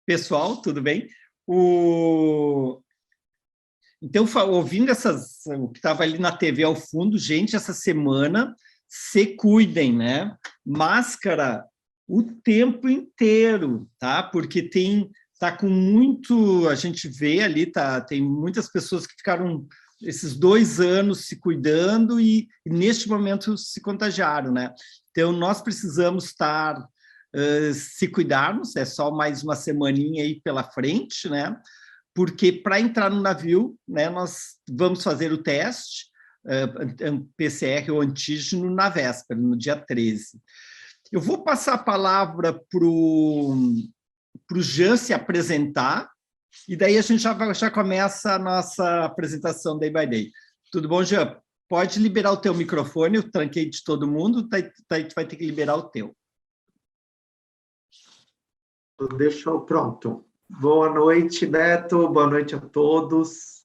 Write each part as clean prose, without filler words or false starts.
Pessoal, tudo bem? O... Então, ouvindo o que estava ali na TV ao fundo, gente, essa semana se cuidem, né? Máscara o tempo inteiro, tá? Porque tá com muito, a gente vê ali, tem muitas pessoas que ficaram esses 2 anos se cuidando e neste momento se contagiaram, né? Então, nós precisamos estar se cuidarmos, é só mais uma semaninha aí pela frente, né? Porque para entrar no navio, né, nós vamos fazer o teste PCR ou antígeno na véspera, no dia 13. Eu vou passar a palavra para o Jean se apresentar, e daí a gente já começa a nossa apresentação Day by Day. Tudo bom, Jean? Pode liberar o teu microfone, eu tranquei de todo mundo, vai ter que liberar o teu. Pronto. Boa noite, Beto. Boa noite a todos.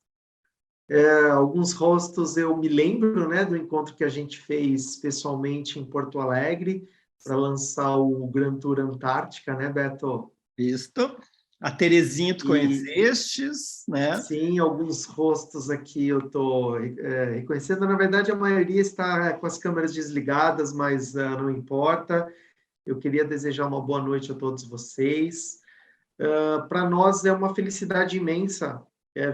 Alguns rostos eu me lembro, né, do encontro que a gente fez pessoalmente em Porto Alegre para lançar o Grand Tour Antártica, né, Beto? Isso. A Terezinha tu conhecestes, né? Sim, alguns rostos aqui eu estou reconhecendo. Na verdade, a maioria está com as câmeras desligadas, mas não importa. Eu queria desejar uma boa noite a todos vocês. Para nós é uma felicidade imensa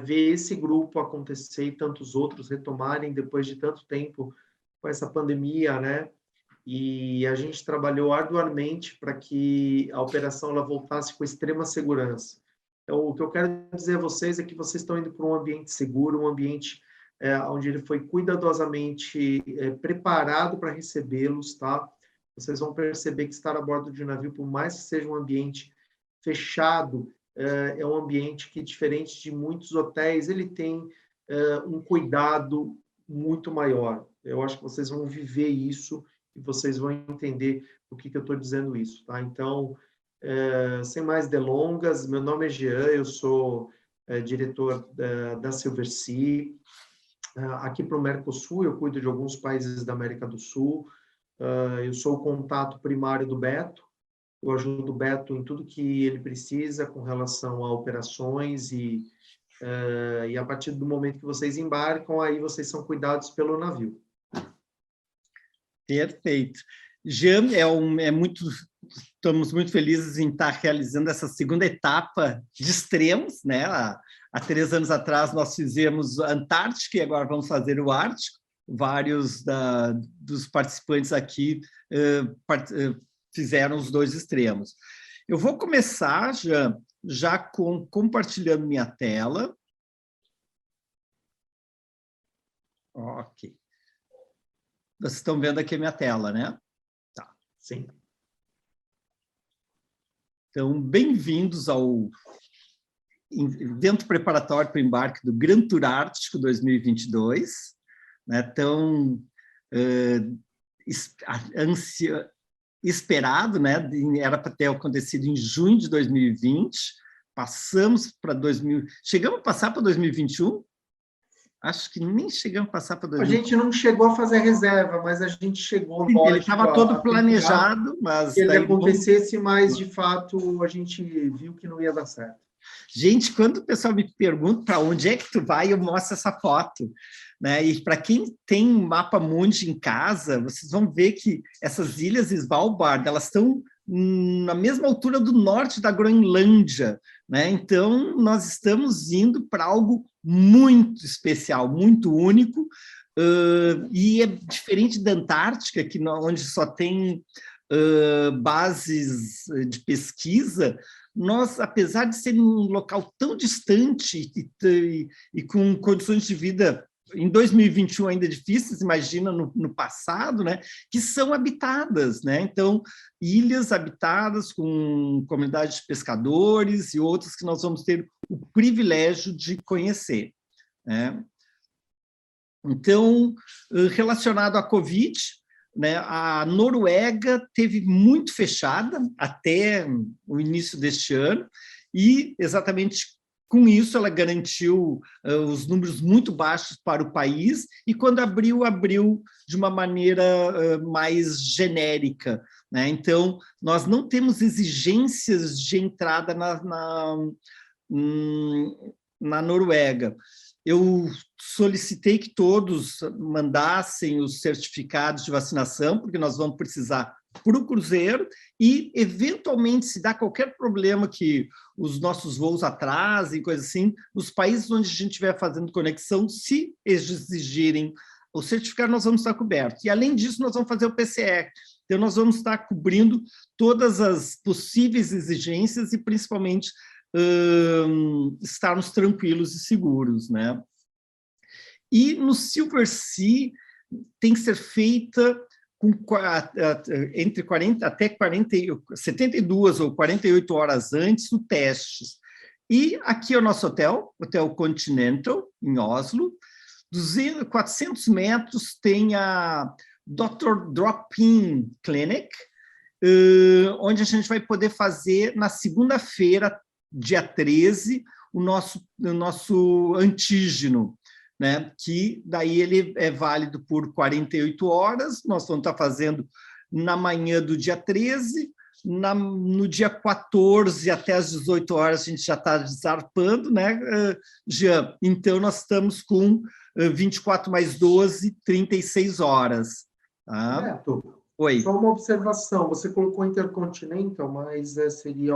ver esse grupo acontecer e tantos outros retomarem depois de tanto tempo com essa pandemia, né? E a gente trabalhou arduamente para que a operação ela voltasse com extrema segurança. Então, o que eu quero dizer a vocês é que vocês estão indo para um ambiente seguro, um ambiente onde ele foi cuidadosamente preparado para recebê-los, tá? Vocês vão perceber que estar a bordo de um navio, por mais que seja um ambiente fechado, é um ambiente que, diferente de muitos hotéis, ele tem um cuidado muito maior. Eu acho que vocês vão viver isso e vocês vão entender o que eu estou dizendo isso, tá? Então, sem mais delongas, meu nome é Jean, eu sou diretor da Silversea. Aqui para o Mercosul, eu cuido de alguns países da América do Sul. Eu sou o contato primário do Beto. Eu ajudo o Beto em tudo que ele precisa com relação a operações e a partir do momento que vocês embarcam, aí vocês são cuidados pelo navio. Perfeito. Jean, estamos muito felizes em estar realizando essa segunda etapa de extremos, né? Há 3 anos atrás nós fizemos a Antártica e agora vamos fazer o Ártico. Vários dos participantes aqui fizeram os 2 extremos. Eu vou começar, Jean, já compartilhando minha tela. Ok. Vocês estão vendo aqui a minha tela, né? Tá. Sim. Então, bem-vindos ao evento preparatório para o embarque do Grand Tour Ártico 2022. Né? Tão esperado, né? Era para ter acontecido em junho de 2020. Passamos para chegamos a passar para 2021? Acho que nem chegamos a passar para 2021. A gente não chegou a fazer reserva, mas a gente chegou, sim, lógico, ele estava todo planejado, mas... que ele acontecesse, mas, de fato, a gente viu que não ia dar certo. Gente, quando o pessoal me pergunta para onde é que tu vai, eu mostro essa foto. Né? E para quem tem um mapa mundi em casa, vocês vão ver que essas ilhas Svalbard, elas estão na mesma altura do norte da Groenlândia, né? Então nós estamos indo para algo muito especial, muito único, e é diferente da Antártica, onde só tem bases de pesquisa. Nós, apesar de ser um local tão distante e com condições de vida em 2021 ainda difíceis, imagina no passado, né, que são habitadas, né? Então, ilhas habitadas com comunidades de pescadores e outras que nós vamos ter o privilégio de conhecer, né? Então, relacionado à Covid, né, a Noruega teve muito fechada até o início deste ano, e exatamente com isso, ela garantiu os números muito baixos para o país e, quando abriu de uma maneira mais genérica, né? Então, nós não temos exigências de entrada na Noruega. Eu solicitei que todos mandassem os certificados de vacinação, porque nós vamos precisar para o cruzeiro e, eventualmente, se dá qualquer problema que os nossos voos atrasem, coisa assim, nos países onde a gente estiver fazendo conexão, se eles exigirem o certificado, nós vamos estar cobertos. E, além disso, nós vamos fazer o PCR. Então, nós vamos estar cobrindo todas as possíveis exigências e, principalmente, estarmos tranquilos e seguros, né? E no Silversea tem que ser feita com entre 72 ou 48 horas antes o teste. E aqui é o nosso hotel, Hotel Continental, em Oslo. 400 metros tem a Dr. Drop-In Clinic, onde a gente vai poder fazer na segunda-feira, dia 13, o nosso antígeno, né? Que daí ele é válido por 48 horas, nós vamos estar fazendo na manhã do dia 13, no dia 14 até às 18 horas a gente já está zarpando, né, Jean? Então, nós estamos com 24 mais 12, 36 horas. Tá? Beto, Oi. só uma observação, você colocou Intercontinental, mas seria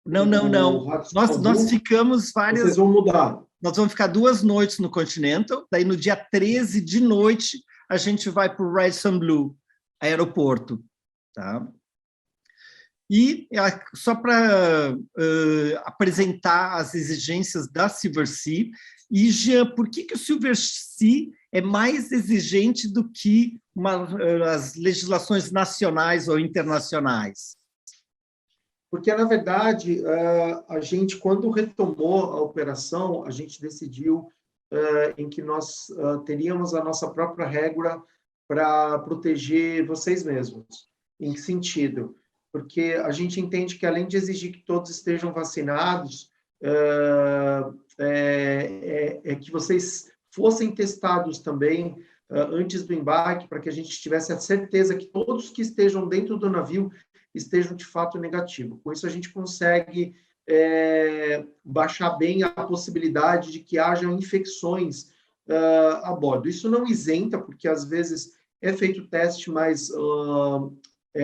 Não. Nós ficamos várias... Vocês vão mudar. Nós vamos ficar 2 noites no Continental, daí no dia 13 de noite a gente vai para o Radisson Blu, aeroporto. Tá? E só para apresentar as exigências da Silversea, e Jean, por que o Silversea é mais exigente do que as legislações nacionais ou internacionais? Porque, na verdade, a gente, quando retomou a operação, a gente decidiu em que nós teríamos a nossa própria regra para proteger vocês mesmos. Em que sentido? Porque a gente entende que, além de exigir que todos estejam vacinados, que vocês fossem testados também antes do embarque, para que a gente tivesse a certeza que todos que estejam dentro do navio estejam de fato negativo. Com isso, a gente consegue baixar bem a possibilidade de que hajam infecções a bordo. Isso não isenta, porque às vezes é feito o teste, mas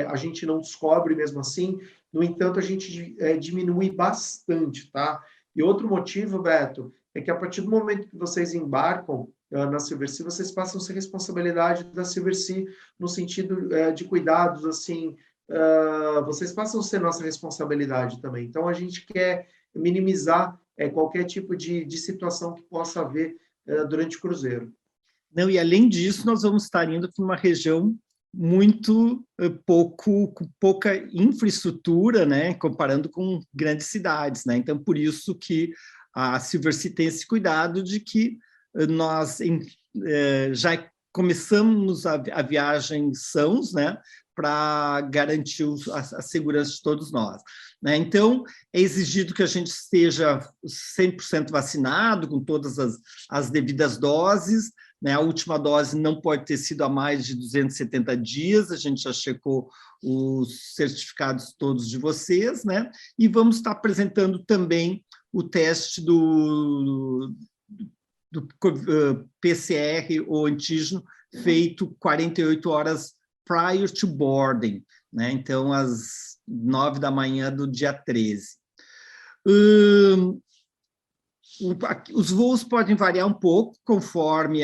a gente não descobre mesmo assim. No entanto, a gente diminui bastante, tá? E outro motivo, Beto, é que a partir do momento que vocês embarcam na Silversea, vocês passam a ser responsabilidade da Silversea no sentido de cuidados, assim, vocês passam a ser nossa responsabilidade também. Então, a gente quer minimizar qualquer tipo de situação que possa haver durante o cruzeiro. Não, e além disso, nós vamos estar indo para uma região muito com pouca infraestrutura, né, comparando com grandes cidades, né? Então, por isso que a Silversea tem esse cuidado de que nós já começamos a viagem sãos, né, para garantir a segurança de todos nós, né? Então, é exigido que a gente esteja 100% vacinado, com todas as devidas doses, né? A última dose não pode ter sido há mais de 270 dias, a gente já checou os certificados todos de vocês, né? E vamos estar apresentando também o teste do PCR ou antígeno feito 48 horas prior to boarding, né? Então, às 9 da manhã do dia 13. Os voos podem variar um pouco conforme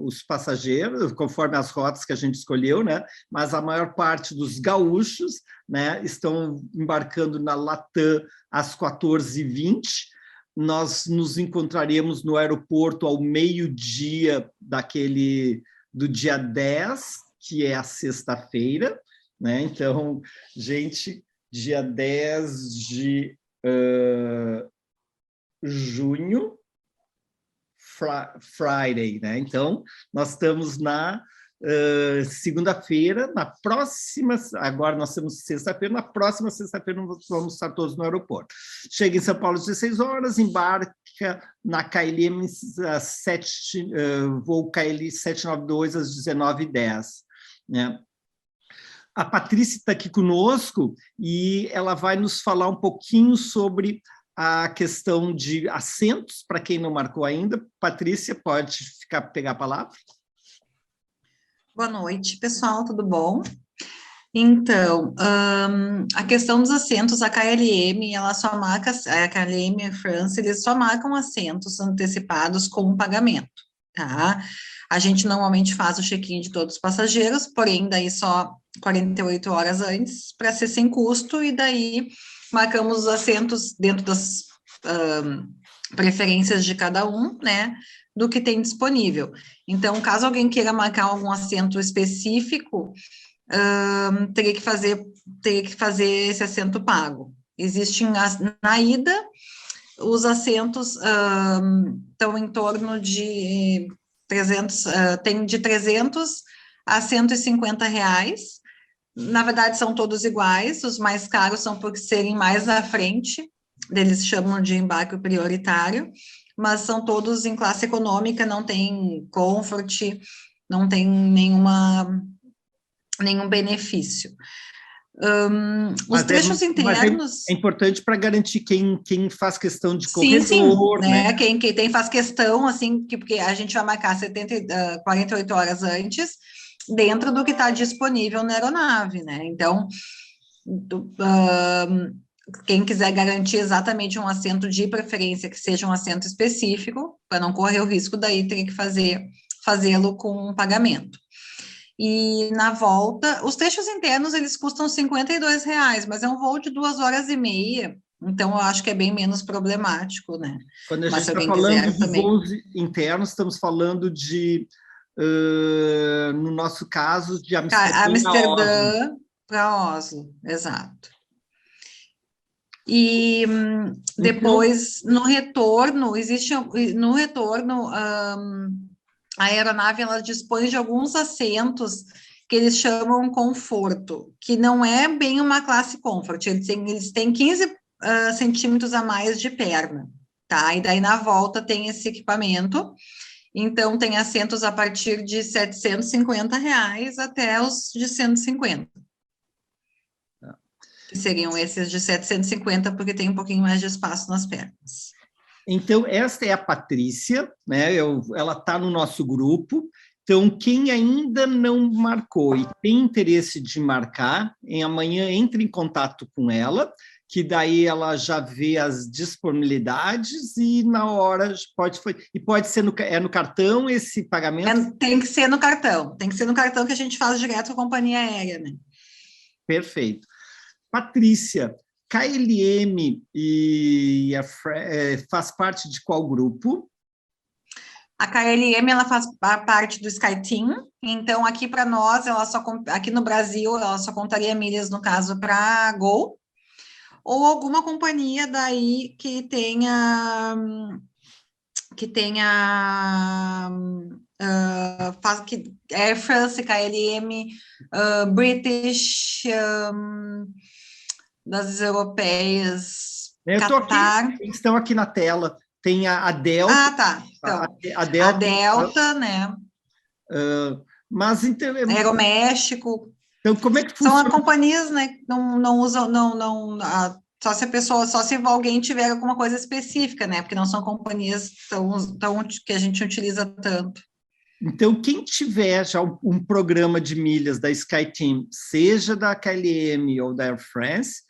os passageiros, conforme as rotas que a gente escolheu, né? Mas a maior parte dos gaúchos, né, estão embarcando na Latam às 14h20. Nós nos encontraremos no aeroporto ao meio-dia do dia 10, que é a sexta-feira, né? Então, gente, dia 10 de junho, Friday, né? Então, nós estamos segunda-feira, agora nós temos sexta-feira, na próxima sexta-feira nós vamos estar todos no aeroporto. Chega em São Paulo às 16 horas, embarca na KLM voo KL 792 às 19h10, né? A Patrícia está aqui conosco e ela vai nos falar um pouquinho sobre a questão de assentos, para quem não marcou ainda. Patrícia, pode pegar a palavra? Boa noite, pessoal, tudo bom? Então, a questão dos assentos, a KLM, ela só marca, a KLM e a France, eles só marcam assentos antecipados com pagamento, tá? A gente normalmente faz o check-in de todos os passageiros, porém, daí só 48 horas antes, para ser sem custo, e daí marcamos os assentos dentro das preferências de cada um, né, do que tem disponível. Então, caso alguém queira marcar algum assento específico, teria que fazer esse assento pago. Existem, na ida, os assentos estão em torno de 300, tem de 300 a 150 reais. Na verdade, são todos iguais, os mais caros são por serem mais à frente, eles chamam de embarque prioritário, mas são todos em classe econômica, não tem comfort, não tem nenhum benefício. Os trechos internos... É importante para garantir quem faz questão de corredor, sim, né? Quem faz questão, assim, porque a gente vai marcar 48 horas antes, dentro do que está disponível na aeronave, né? Então, quem quiser garantir exatamente um assento de preferência, que seja um assento específico, para não correr o risco, daí teria que fazê-lo com pagamento. E na volta, os trechos internos, eles custam R$52, mas é um voo de 2h30, então eu acho que é bem menos problemático, né? Quando a gente está falando de voos internos, estamos falando de, no nosso caso, de Amsterdã para Oslo, exato. E depois, no retorno, a aeronave, ela dispõe de alguns assentos que eles chamam conforto, que não é bem uma classe comfort, eles têm 15 centímetros a mais de perna, tá? E daí, na volta, tem esse equipamento. Então, tem assentos a partir de R$750 até os de 150. Que seriam esses de 750, porque tem um pouquinho mais de espaço nas pernas. Então, esta é a Patrícia, né? Ela está no nosso grupo. Então, quem ainda não marcou e tem interesse de marcar, amanhã entre em contato com ela, que daí ela já vê as disponibilidades e na hora pode ser no cartão esse pagamento? Tem que ser no cartão que a gente faz direto com a companhia aérea, né? Perfeito. Patrícia, KLM faz parte de qual grupo? A KLM, ela faz parte do SkyTeam, então aqui para nós, aqui no Brasil, ela só contaria milhas, no caso, para Gol, ou alguma companhia daí que tenha Air France, KLM, British, das europeias, Qatar. Eles estão aqui na tela. Tem a Delta. Ah, tá. Então, a Delta, né? Mas então, Aeroméxico. Então, como é que funciona? São companhias, né? Não usam, só se alguém tiver alguma coisa específica, né? Porque não são companhias tão que a gente utiliza tanto. Então, quem tiver já um programa de milhas da SkyTeam, seja da KLM ou da Air France,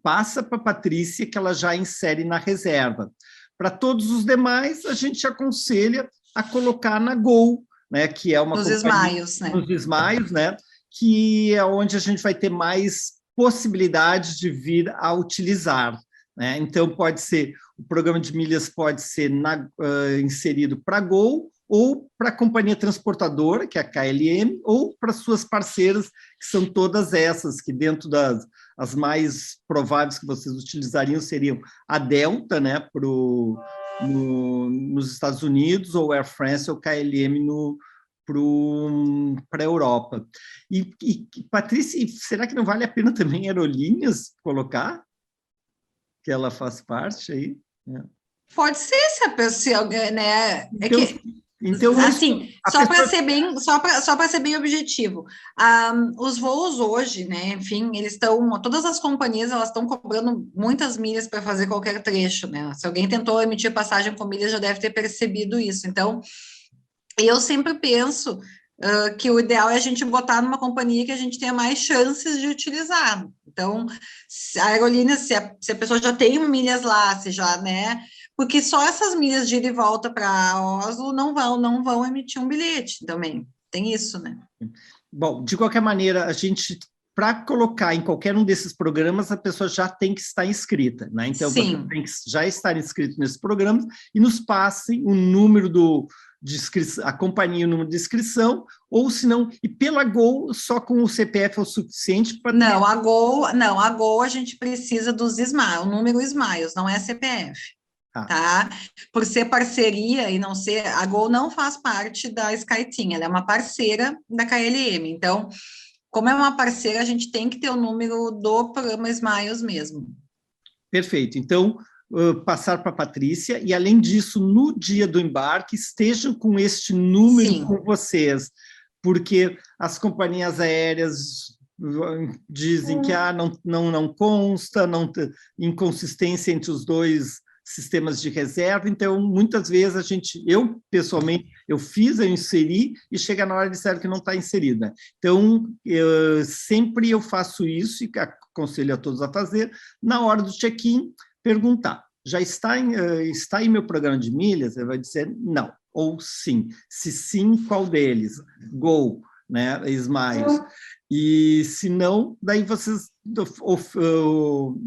passa para a Patrícia, que ela já insere na reserva. Para todos os demais, a gente aconselha a colocar na Gol, né? Que é uma nos companhia... Smiles, né? Nos Smiles, né? Que é onde a gente vai ter mais possibilidades de vir a utilizar, né? Então, pode ser, o programa de milhas pode ser inserido para a Gol, ou para a companhia transportadora, que é a KLM, ou para suas parceiras, que são todas essas, que dentro as mais prováveis que vocês utilizariam seriam a Delta, né, nos Estados Unidos, ou Air France ou KLM para a Europa. E, Patrícia, será que não vale a pena também Aerolíneas colocar? Que ela faz parte aí? Pode ser, se a pessoa, né? Então, assim, só para ser bem objetivo, os voos hoje, né? Enfim, todas as companhias elas estão cobrando muitas milhas para fazer qualquer trecho, né? Se alguém tentou emitir passagem com milhas, já deve ter percebido isso. Então, eu sempre penso que o ideal é a gente botar numa companhia que a gente tenha mais chances de utilizar. Então, a aerolínea, se a pessoa já tem milhas lá, se já, né? Porque só essas milhas de ida e volta para Oslo não vão emitir um bilhete também. Tem isso, né? Bom, de qualquer maneira, a gente, para colocar em qualquer um desses programas, a pessoa já tem que estar inscrita, né? Então, Sim. você tem que já estar inscrito nesses programas e nos passe o número de inscrição, a companhia, o número de inscrição, ou se não, e pela Gol, só com o CPF é o suficiente para... Não, a Gol a gente precisa dos Smiles, o número Smiles, não é CPF. Tá? Por ser parceria e não ser... A Gol não faz parte da SkyTeam, ela é uma parceira da KLM. Então, como é uma parceira, a gente tem que ter o número do programa Smiles mesmo. Perfeito. Então, passar para a Patrícia, e além disso, no dia do embarque, estejam com este número Sim. com vocês, porque as companhias aéreas dizem que não consta, inconsistência entre os dois sistemas de reserva, então muitas vezes eu pessoalmente, eu inseri e chega na hora de disseram que não está inserida. Então, sempre eu faço isso e aconselho a todos a fazer, na hora do check-in, perguntar, já está em meu programa de milhas? Ele vai dizer não, ou sim. Se sim, qual deles? Gol, né? Smiles. E se não, daí vocês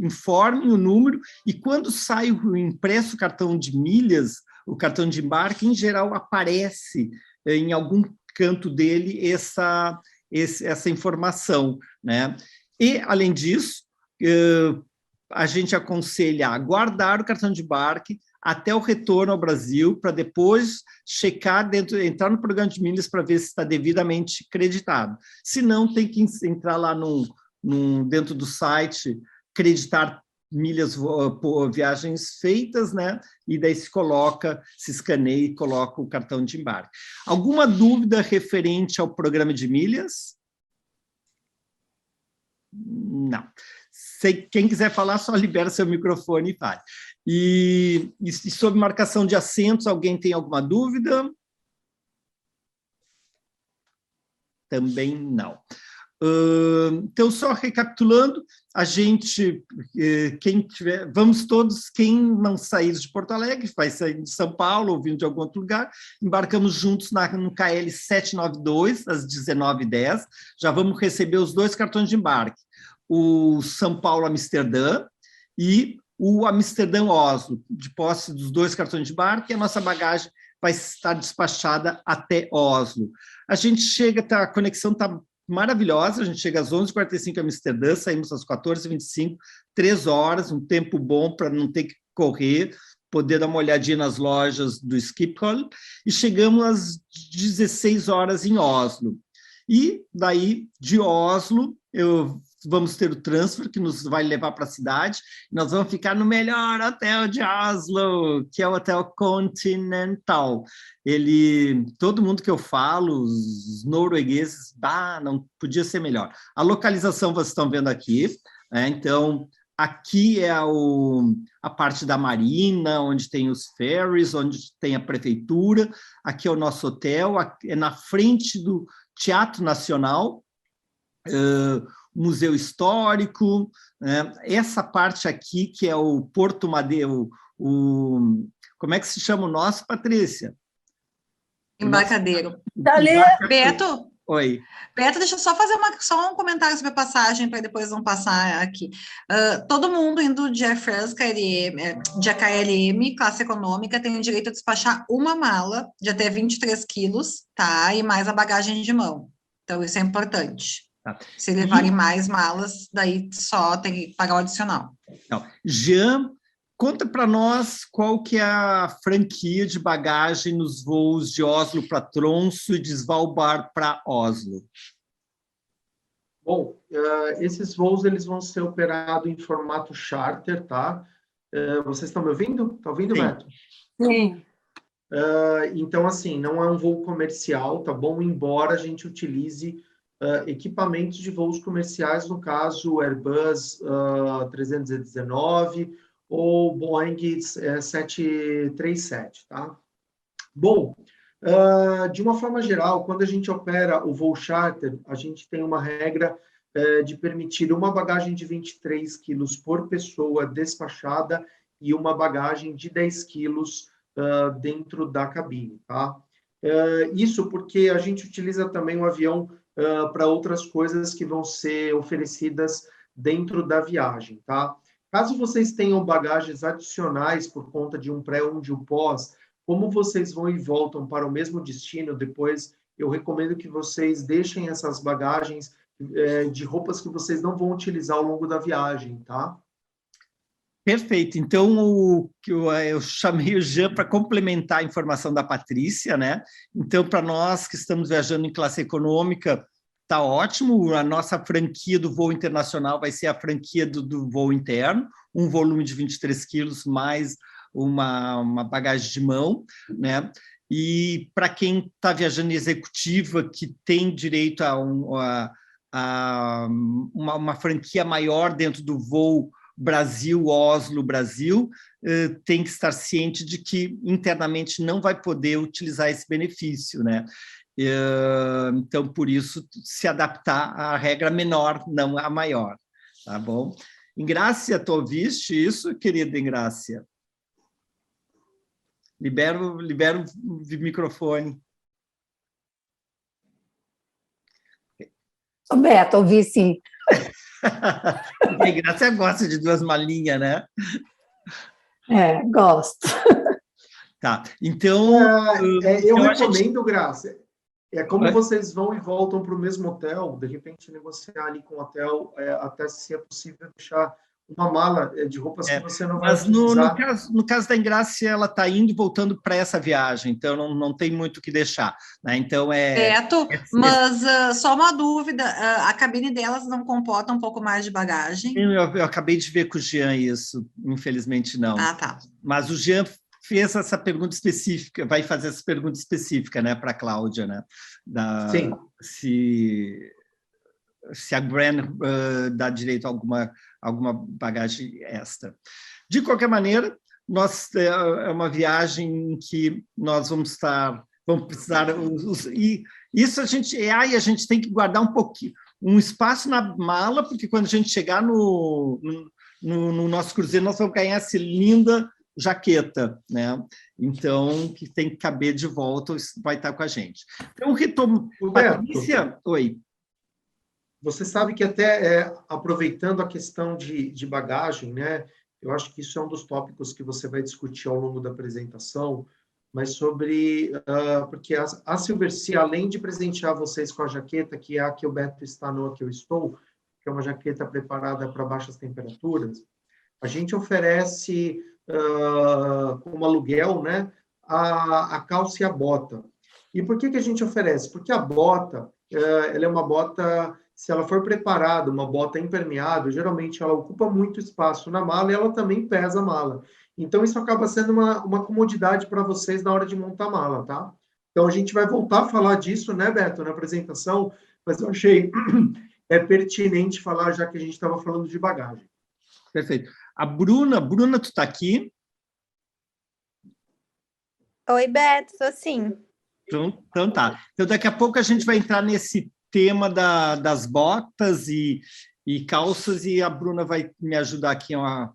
informem o número, e quando sai o impresso cartão de milhas, o cartão de embarque, em geral, aparece em algum canto dele essa informação, né? E, além disso, a gente aconselha a guardar o cartão de embarque até o retorno ao Brasil, para depois checar entrar no programa de milhas para ver se está devidamente creditado. Se não, tem que entrar lá dentro do site, creditar milhas por viagens feitas, né? E daí se escaneia e coloca o cartão de embarque. Alguma dúvida referente ao programa de milhas? Não. Quem quiser falar, só libera seu microfone e fale. E sobre marcação de assentos, alguém tem alguma dúvida? Também não. Então, só recapitulando, vamos todos, quem não sair de Porto Alegre, vai sair de São Paulo ou vindo de algum outro lugar, embarcamos juntos no KL 792, às 19h10, já vamos receber os 2 cartões de embarque, o São Paulo-Amsterdã e o Amsterdã-Oslo, de posse dos 2 cartões de embarque, e a nossa bagagem vai estar despachada até Oslo. A gente chega, a conexão está maravilhosa, a gente chega às 11h45 em Amsterdã, saímos às 14h25, 3 horas, um tempo bom para não ter que correr, poder dar uma olhadinha nas lojas do Schiphol, e chegamos às 16 horas em Oslo. E daí, de Oslo, vamos ter o transfer, que nos vai levar para a cidade, nós vamos ficar no melhor hotel de Oslo, que é o Hotel Continental. Todo mundo que eu falo, os noruegueses, não podia ser melhor. A localização vocês estão vendo aqui, né? Então, aqui é a parte da marina, onde tem os ferries, onde tem a prefeitura, aqui é o nosso hotel, é na frente do Teatro Nacional, Museu Histórico, né? Essa parte aqui, que é o Porto Madeira, como é que se chama o nosso, Patrícia? Embarcadeiro. Beto? Oi. Beto, deixa eu só fazer só um comentário sobre a passagem, para depois não passar aqui. Todo mundo indo de Air France, de KLM, classe econômica, tem o direito a despachar uma mala de até 23 quilos, tá? E mais a bagagem de mão. Então, isso é importante. Tá. Se levarem mais malas, daí só tem que pagar o adicional. Não. Jean Conta para nós qual que é a franquia de bagagem nos voos de Oslo para Tromsø e de Svalbard para Oslo. Bom, esses voos eles vão ser operados em formato charter, tá? Vocês estão me ouvindo? Está ouvindo, Sim. Beto? Sim. Então, assim, não é um voo comercial, tá bom? Embora a gente utilize equipamentos de voos comerciais, no caso, Airbus 319 ou Boeing 737, tá? Bom, de uma forma geral, quando a gente opera o voo charter, a gente tem uma regra de permitir uma bagagem de 23 quilos por pessoa despachada e uma bagagem de 10 quilos dentro da cabine, tá? Isso porque a gente utiliza também o avião para outras coisas que vão ser oferecidas dentro da viagem, tá? Caso vocês tenham bagagens adicionais por conta de um pré ou de um pós, como vocês vão e voltam para o mesmo destino depois, eu recomendo que vocês deixem essas bagagens de roupas que vocês não vão utilizar ao longo da viagem, tá? Perfeito. Então, eu chamei o Jean para complementar a informação da Patrícia, né? Então, para nós que estamos viajando em classe econômica, está ótimo. A nossa franquia do voo internacional vai ser a franquia do voo interno, um volume de 23 quilos mais uma bagagem de mão, né? E para quem está viajando em executiva, que tem direito a uma franquia maior dentro do voo Brasil-Oslo, Brasil, tem que estar ciente de que internamente não vai poder utilizar esse benefício, né? Então, por isso, se adaptar à regra menor, não à maior, tá bom? Ingrácia, tu ouviste isso, querida Ingrácia? Libera o microfone. Beto, ouvi sim. A Ingrácia gosta de duas malinhas, né? Gosto. Tá, então... eu recomendo, Graça, como vocês vão e voltam para o mesmo hotel, de repente negociar ali com o hotel, até se é possível deixar uma mala de roupas que você não vai utilizar. Mas no caso da Ingrácia, ela está indo e voltando para essa viagem, então não tem muito o que deixar, né? Então Certo, mas só uma dúvida, a cabine delas não comporta um pouco mais de bagagem? Eu acabei de ver com o Jean isso, infelizmente não. Ah, tá. Mas o Jean fez essa pergunta específica, vai fazer essa pergunta específica, né, para a Cláudia, né? Sim. Se a Grand dá direito a alguma bagagem extra. De qualquer maneira, é uma viagem em que nós vamos precisar... E isso a gente tem que guardar um pouquinho, um espaço na mala, porque quando a gente chegar no nosso cruzeiro, nós vamos ganhar essa linda jaqueta, né? Então, que tem que caber de volta, vai estar com a gente. Então, retomo... Patrícia, oi. Você sabe que até aproveitando a questão de bagagem, né? Eu acho que isso é um dos tópicos que você vai discutir ao longo da apresentação, mas sobre... porque a Silversea, além de presentear vocês com a jaqueta, que é a que o Beto está no que eu estou, que é uma jaqueta preparada para baixas temperaturas, a gente oferece, como aluguel, né? A calça e a bota. E por que a gente oferece? Porque a bota, ela é uma bota... Se ela for preparada, uma bota impermeável, geralmente ela ocupa muito espaço na mala e ela também pesa a mala. Então, isso acaba sendo uma comodidade para vocês na hora de montar a mala, tá? Então, a gente vai voltar a falar disso, né, Beto, na apresentação, mas eu achei pertinente falar, já que a gente estava falando de bagagem. Perfeito. A Bruna, tu está aqui? Oi, Beto, estou sim. Então tá. Então, daqui a pouco a gente vai entrar nesse tema das botas e calças, e a Bruna vai me ajudar aqui a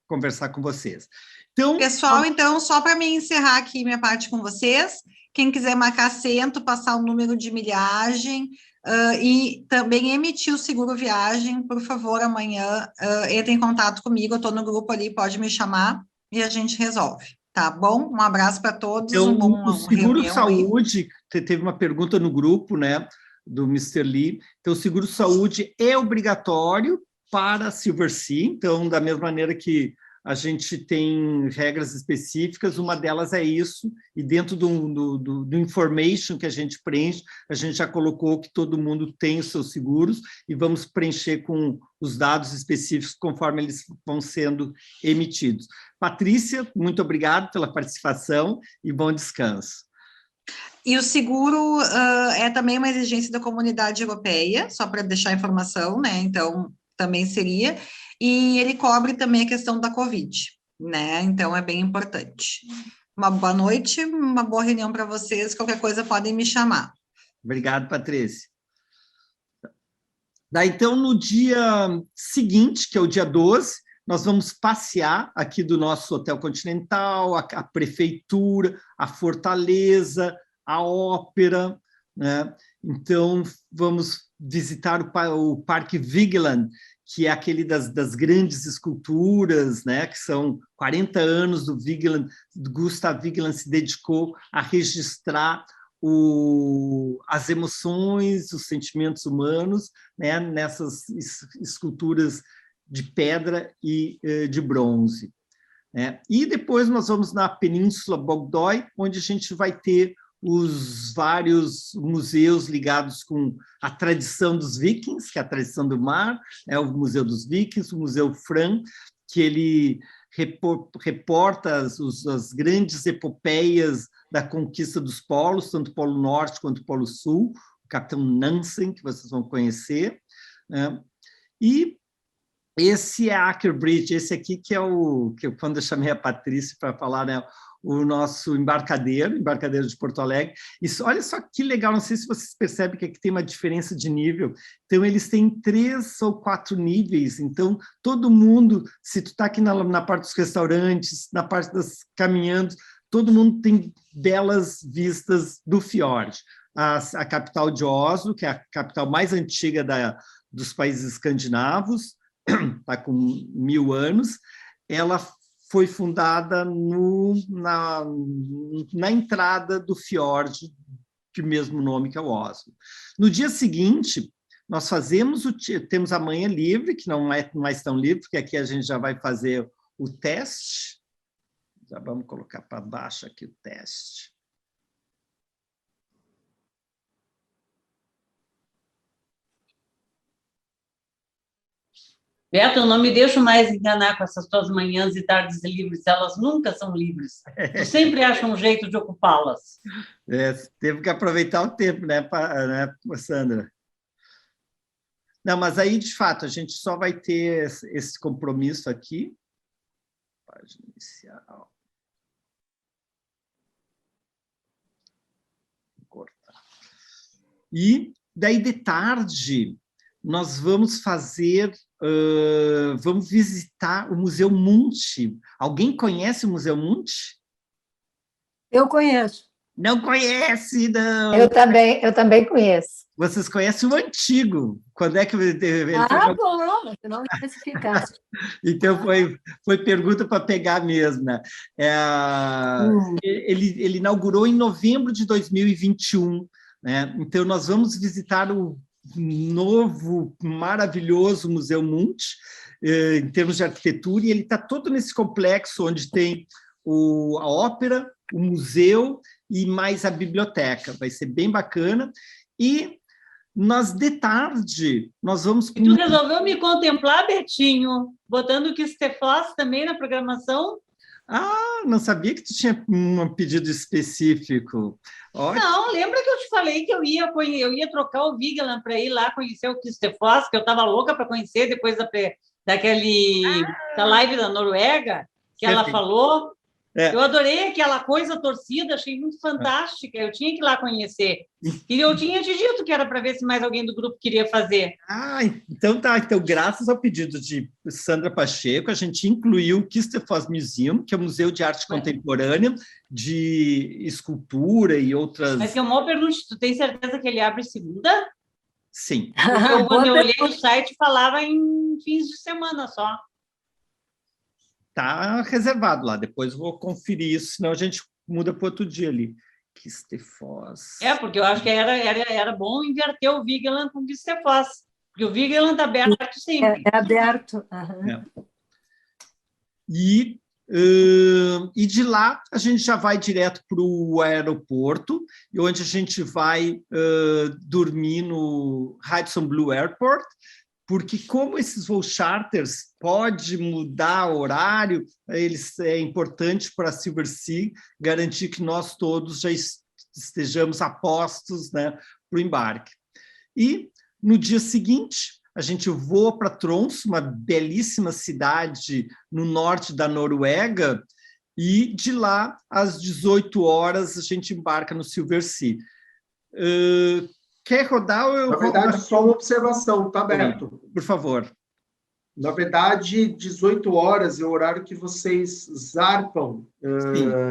conversar com vocês. Então, pessoal, então, só para me encerrar aqui minha parte com vocês, quem quiser marcar assento, passar o número de milhagem e também emitir o seguro viagem, por favor, amanhã entre em contato comigo, eu estou no grupo ali, pode me chamar e a gente resolve. Tá bom? Um abraço para todos. Então, o seguro-saúde, teve uma pergunta no grupo, né, do Mr. Lee. Então, o seguro-saúde é obrigatório para a Silversea. Então, da mesma maneira que a gente tem regras específicas, uma delas é isso, e dentro do information que a gente preenche, a gente já colocou que todo mundo tem os seus seguros, e vamos preencher com os dados específicos conforme eles vão sendo emitidos. Patrícia, muito obrigado pela participação e bom descanso. E o seguro é também uma exigência da Comunidade Europeia, só para deixar a informação, né? Então, também seria, e ele cobre também a questão da Covid, né? Então, é bem importante. Uma boa noite, uma boa reunião para vocês, qualquer coisa podem me chamar. Obrigado, Patrícia. Então, no dia seguinte, que é o dia 12, nós vamos passear aqui do nosso Hotel Continental, a prefeitura, a Fortaleza, a ópera, né? Então, vamos visitar o Parque Vigeland, que é aquele das grandes esculturas, né? Que são 40 anos do Vigeland, Gustav Vigeland se dedicou a registrar as emoções, os sentimentos humanos, né? Nessas esculturas de pedra e de bronze, né? E depois nós vamos na Península Bogdói, onde a gente vai ter os vários museus ligados com a tradição dos vikings, que é a tradição do mar, né? O Museu dos Vikings, o Museu Fram, que ele reporta as grandes epopeias da conquista dos polos, tanto o Polo Norte quanto o Polo Sul, o Capitão Nansen, que vocês vão conhecer, né? E esse é Aker Bridge, esse aqui que é quando eu chamei a Patrícia para falar, né, o nosso embarcadeiro de Porto Alegre. Isso, olha só que legal, não sei se vocês percebem que aqui tem uma diferença de nível. Então, eles têm 3 ou 4 níveis, então todo mundo, se tu está aqui na parte dos restaurantes, na parte das caminhando, todo mundo tem belas vistas do fiord. A capital de Oslo, que é a capital mais antiga dos países escandinavos, está com 1000 anos, ela foi fundada na entrada do fiord, de mesmo nome, que é o Oslo. No dia seguinte, nós temos a manhã livre, que não é mais tão livre, porque aqui a gente já vai fazer o teste. Já vamos colocar para baixo aqui o teste. Beto, eu não me deixo mais enganar com essas tuas manhãs e tardes livres, elas nunca são livres. Tu sempre acha um jeito de ocupá-las. Teve que aproveitar o tempo, né, Sandra? Não, mas aí, de fato, a gente só vai ter esse compromisso aqui. Página inicial. Vou cortar. E daí, de tarde, nós vamos vamos visitar o Museu Munch. Alguém conhece o Museu Munch? Eu conheço. Não conhece, não. Eu também conheço. Vocês conhecem o antigo. Quando é que ele foi... bom, você não especificasse. Então, foi pergunta para pegar mesmo, né? Ele inaugurou em novembro de 2021, né? Então, nós vamos visitar o novo, maravilhoso Museu Munch, em termos de arquitetura, e ele está todo nesse complexo onde tem a ópera, o museu e mais a biblioteca. Vai ser bem bacana. E nós, de tarde, nós vamos... E tu resolveu me contemplar, Betinho, botando o Kistefos também na programação? Ah, não sabia que tu tinha um pedido específico. Ótimo. Não, lembra que eu te falei que eu ia trocar o Vigeland para ir lá conhecer o Kistefos, que eu estava louca para conhecer depois da live da Noruega, que ela falou. Eu adorei aquela coisa torcida, achei muito fantástica, eu tinha que ir lá conhecer. E eu tinha te dito que era para ver se mais alguém do grupo queria fazer. Então tá. Então, graças ao pedido de Sandra Pacheco, a gente incluiu o Kistefos Museum, que é um museu de arte contemporânea, de escultura e outras... Mas que é uma pergunta, tu tem certeza que ele abre segunda? Sim. Quando eu olhei no site, falava em fins de semana só. Está reservado lá, depois vou conferir isso, senão a gente muda para outro dia ali. Kistefos. Porque eu acho que era bom inverter o Vigeland com o Kistefos, porque o Vigeland está aberto sempre. É aberto. Uhum. E de lá a gente já vai direto para o aeroporto, onde a gente vai dormir no Hudson Blue Airport, porque como esses voos charters pode mudar o horário, é importante para a Silversea garantir que nós todos já estejamos a postos, né, para o embarque. E no dia seguinte, a gente voa para Tromsø, uma belíssima cidade no norte da Noruega, e de lá, às 18 horas, a gente embarca no Silversea. Quer rodar ou eu... Na verdade, só uma observação, tá, Beto? Por favor. Na verdade, 18 horas é o horário que vocês zarpam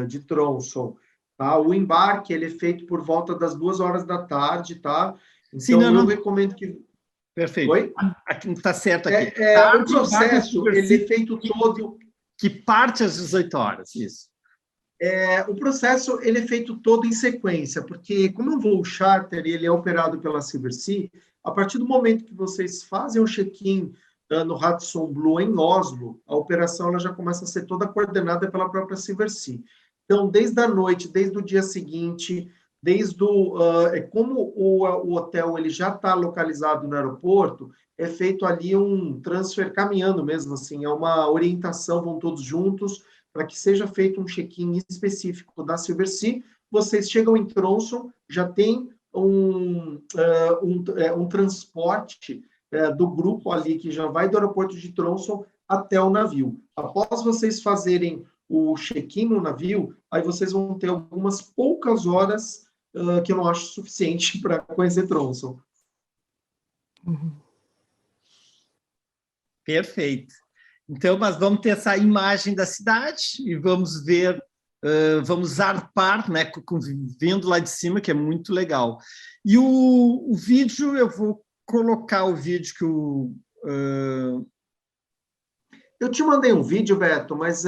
de Tromsø. Tá? O embarque ele é feito por volta das 2 horas da tarde, tá? Então, sim, não. Recomendo que... Perfeito. Oi? Está certo aqui. O processo ele é feito todo... Que parte às 18 horas, isso. O processo ele é feito todo em sequência, porque como é um voo charter e ele é operado pela Silversea, a partir do momento que vocês fazem o check-in no Hudson Blue em Oslo, a operação ela já começa a ser toda coordenada pela própria Silversea. Então, desde a noite, desde o dia seguinte... como o hotel ele já está localizado no aeroporto, é feito ali um transfer caminhando mesmo, assim, é uma orientação, vão todos juntos, para que seja feito um check-in específico da Silversea. Vocês chegam em Tromsø, já tem um transporte do grupo ali, que já vai do aeroporto de Tromsø até o navio. Após vocês fazerem o check-in no navio, aí vocês vão ter algumas poucas horas que eu não acho suficiente para conhecer Tromsø. Perfeito. Então, nós vamos ter essa imagem da cidade e vamos ver, vamos zarpar, né, vendo lá de cima, que é muito legal. E o vídeo, eu vou colocar o vídeo que o... Eu te mandei um vídeo, Beto, mas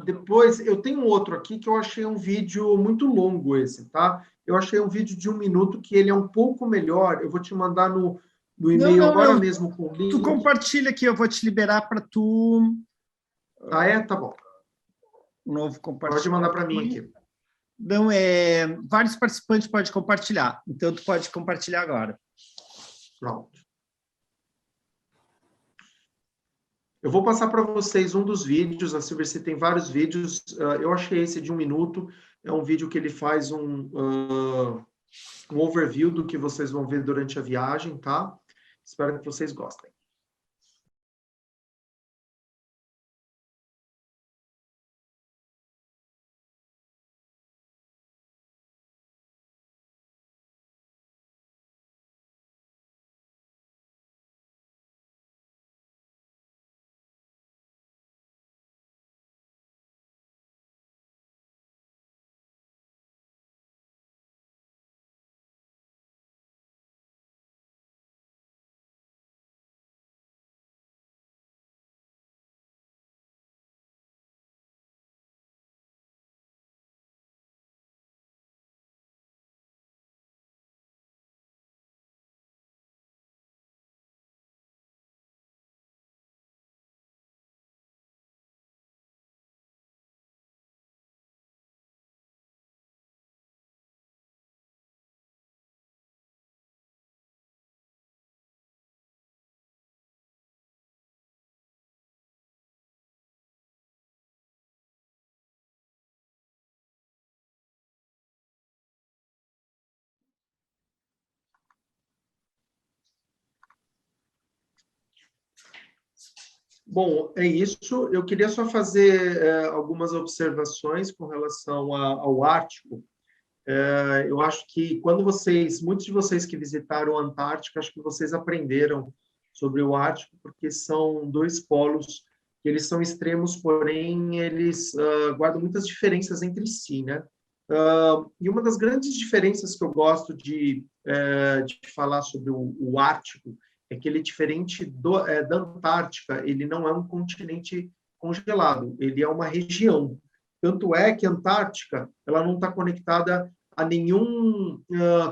depois eu tenho outro aqui que eu achei um vídeo muito longo esse, tá? Eu achei um vídeo de 1 minuto que ele é um pouco melhor. Eu vou te mandar no e-mail agora mesmo com o link. Tu compartilha aqui, eu vou te liberar para tu... Tá bom. Novo compartilhar. Pode mandar para mim aqui. Não, vários participantes podem compartilhar. Então, tu pode compartilhar agora. Pronto. Eu vou passar para vocês um dos vídeos. A Silversea tem vários vídeos. Eu achei esse de 1 minuto. É um vídeo que ele faz um overview do que vocês vão ver durante a viagem, tá? Espero que vocês gostem. Bom, é isso. Eu queria só fazer algumas observações com relação ao Ártico. Eu acho que muitos de vocês que visitaram a Antártica, acho que vocês aprenderam sobre o Ártico, porque são 2 polos que eles são extremos, porém eles guardam muitas diferenças entre si, né? E uma das grandes diferenças que eu gosto de falar sobre o Ártico é que ele, diferente da Antártica, ele não é um continente congelado, ele é uma região. Tanto é que a Antártica ela não está conectada a nenhum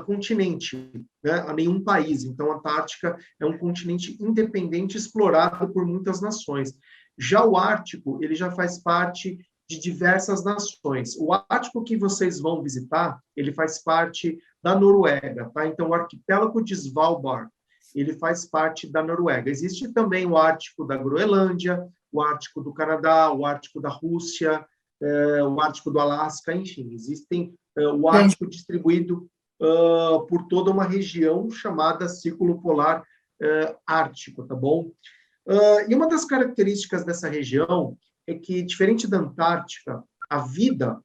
continente, né? A nenhum país. Então, a Antártica é um continente independente explorado por muitas nações. Já o Ártico, ele já faz parte de diversas nações. O Ártico que vocês vão visitar, ele faz parte da Noruega, tá? Então, o arquipélago de Svalbard, ele faz parte da Noruega. Existe também o Ártico da Groenlândia, o Ártico do Canadá, o Ártico da Rússia, o Ártico do Alasca, enfim, existem o Ártico distribuído por toda uma região chamada Círculo Polar Ártico, tá bom? E uma das características dessa região é que, diferente da Antártica, a vida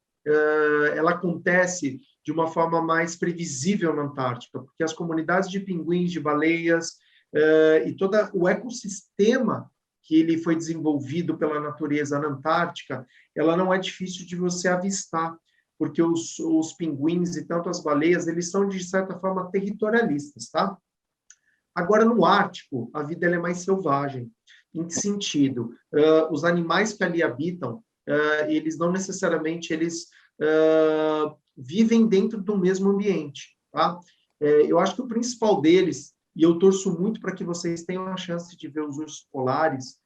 ela acontece de uma forma mais previsível na Antártica, porque as comunidades de pinguins, de baleias e todo o ecossistema que ele foi desenvolvido pela natureza na Antártica, ela não é difícil de você avistar, porque os pinguins e tanto as baleias, eles são, de certa forma, territorialistas, tá? Agora, no Ártico, a vida ela é mais selvagem. Em que sentido? Os animais que ali habitam, eles não necessariamente vivem dentro do mesmo ambiente, tá? Eu acho que o principal deles, e eu torço muito para que vocês tenham a chance de ver os ursos polares,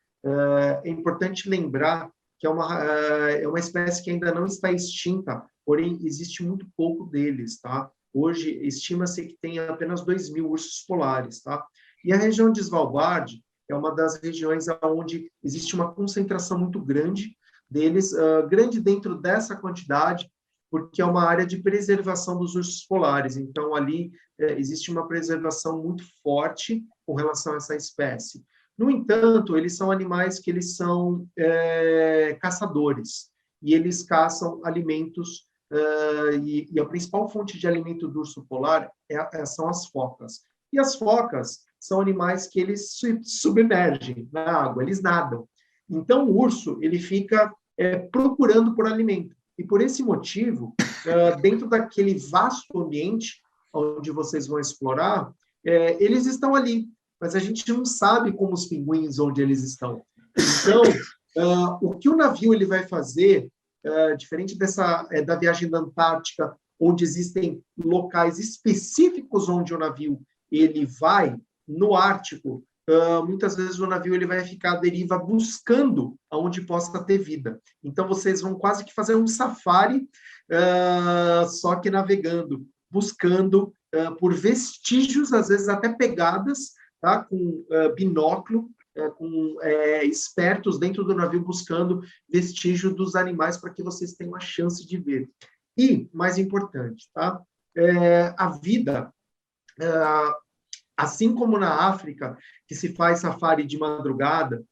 é importante lembrar que é uma espécie que ainda não está extinta, porém existe muito pouco deles, tá? Hoje, estima-se que tem apenas 2.000 ursos polares, tá? E a região de Svalbard é uma das regiões onde existe uma concentração muito grande deles, grande dentro dessa quantidade, porque é uma área de preservação dos ursos polares. Então, ali existe uma preservação muito forte com relação a essa espécie. No entanto, eles são animais que eles são caçadores, e eles caçam alimentos, e a principal fonte de alimento do urso polar são as focas. E as focas são animais que eles se submergem na água, eles nadam. Então, o urso ele fica procurando por alimento. E por esse motivo, dentro daquele vasto ambiente onde vocês vão explorar, eles estão ali, mas a gente não sabe como os pinguins onde eles estão. Então, o que o navio ele vai fazer, diferente da viagem da Antártica, onde existem locais específicos onde o navio ele vai, no Ártico, muitas vezes o navio ele vai ficar à deriva buscando aonde possa ter vida. Então, vocês vão quase que fazer um safari, só que navegando, buscando por vestígios, às vezes até pegadas, tá? Com binóculo, com espertos dentro do navio buscando vestígio dos animais para que vocês tenham a chance de ver. E, mais importante, tá? A vida... assim como na África, que se faz safari de madrugada,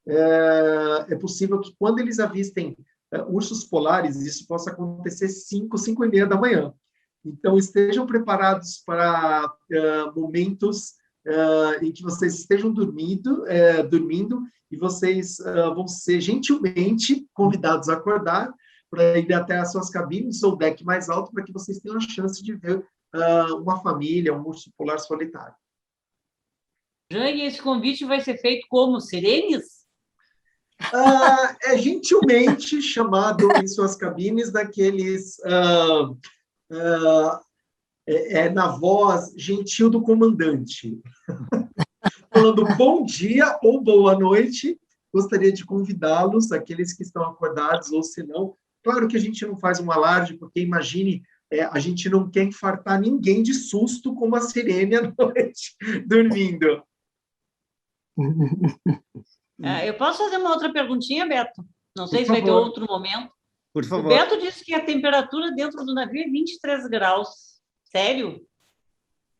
é possível que quando eles avistem ursos polares, isso possa acontecer 5h30 da manhã. Então, estejam preparados para momentos em que vocês estejam dormindo e vocês vão ser gentilmente convidados a acordar para ir até as suas cabines ou deck mais alto para que vocês tenham a chance de ver uma família, um urso polar solitário. Jane, esse convite vai ser feito como? Sirenes? Gentilmente chamado em suas cabines daqueles... na voz gentil do comandante. Falando bom dia ou boa noite, gostaria de convidá-los, aqueles que estão acordados ou se não. Claro que a gente não faz um alarde, porque imagine... a gente não quer infartar ninguém de susto com uma sirene à noite, dormindo. Eu posso fazer uma outra perguntinha, Beto? Não sei se vai ter outro momento. Por favor. O Beto disse que a temperatura dentro do navio é 23 graus. Sério?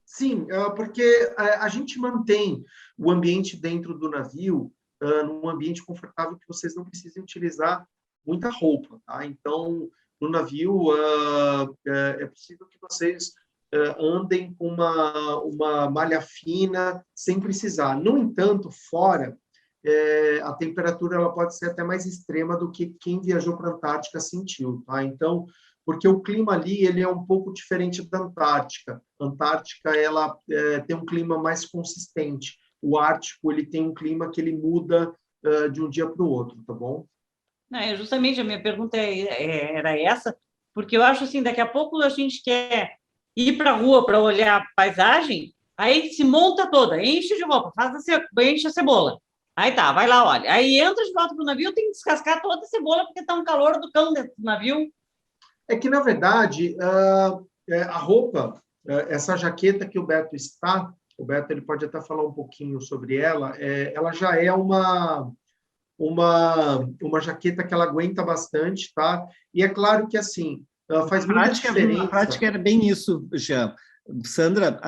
Sim, porque a gente mantém o ambiente dentro do navio num ambiente confortável que vocês não precisem utilizar muita roupa, tá? Então, no navio, é possível que vocês andem com uma malha fina, sem precisar. No entanto, fora, a temperatura ela pode ser até mais extrema do que quem viajou para a Antártica sentiu, tá? Então, porque o clima ali ele é um pouco diferente da Antártica. A Antártica ela tem um clima mais consistente. O Ártico ele tem um clima que ele muda de um dia para o outro, tá bom? Justamente a minha pergunta era essa, porque eu acho assim, daqui a pouco a gente quer ir para a rua para olhar a paisagem, aí se monta toda, enche de roupa, enche a cebola. Aí tá, vai lá, olha. Aí entra de volta pro navio, tem que descascar toda a cebola, porque tá um calor do cão dentro do navio. É que, na verdade, a roupa, essa jaqueta que o Beto está, o Beto ele pode até falar um pouquinho sobre ela, ela já é uma jaqueta que ela aguenta bastante, tá? E é claro que, assim, faz muita diferença. Na prática era bem isso, Jean. Sandra,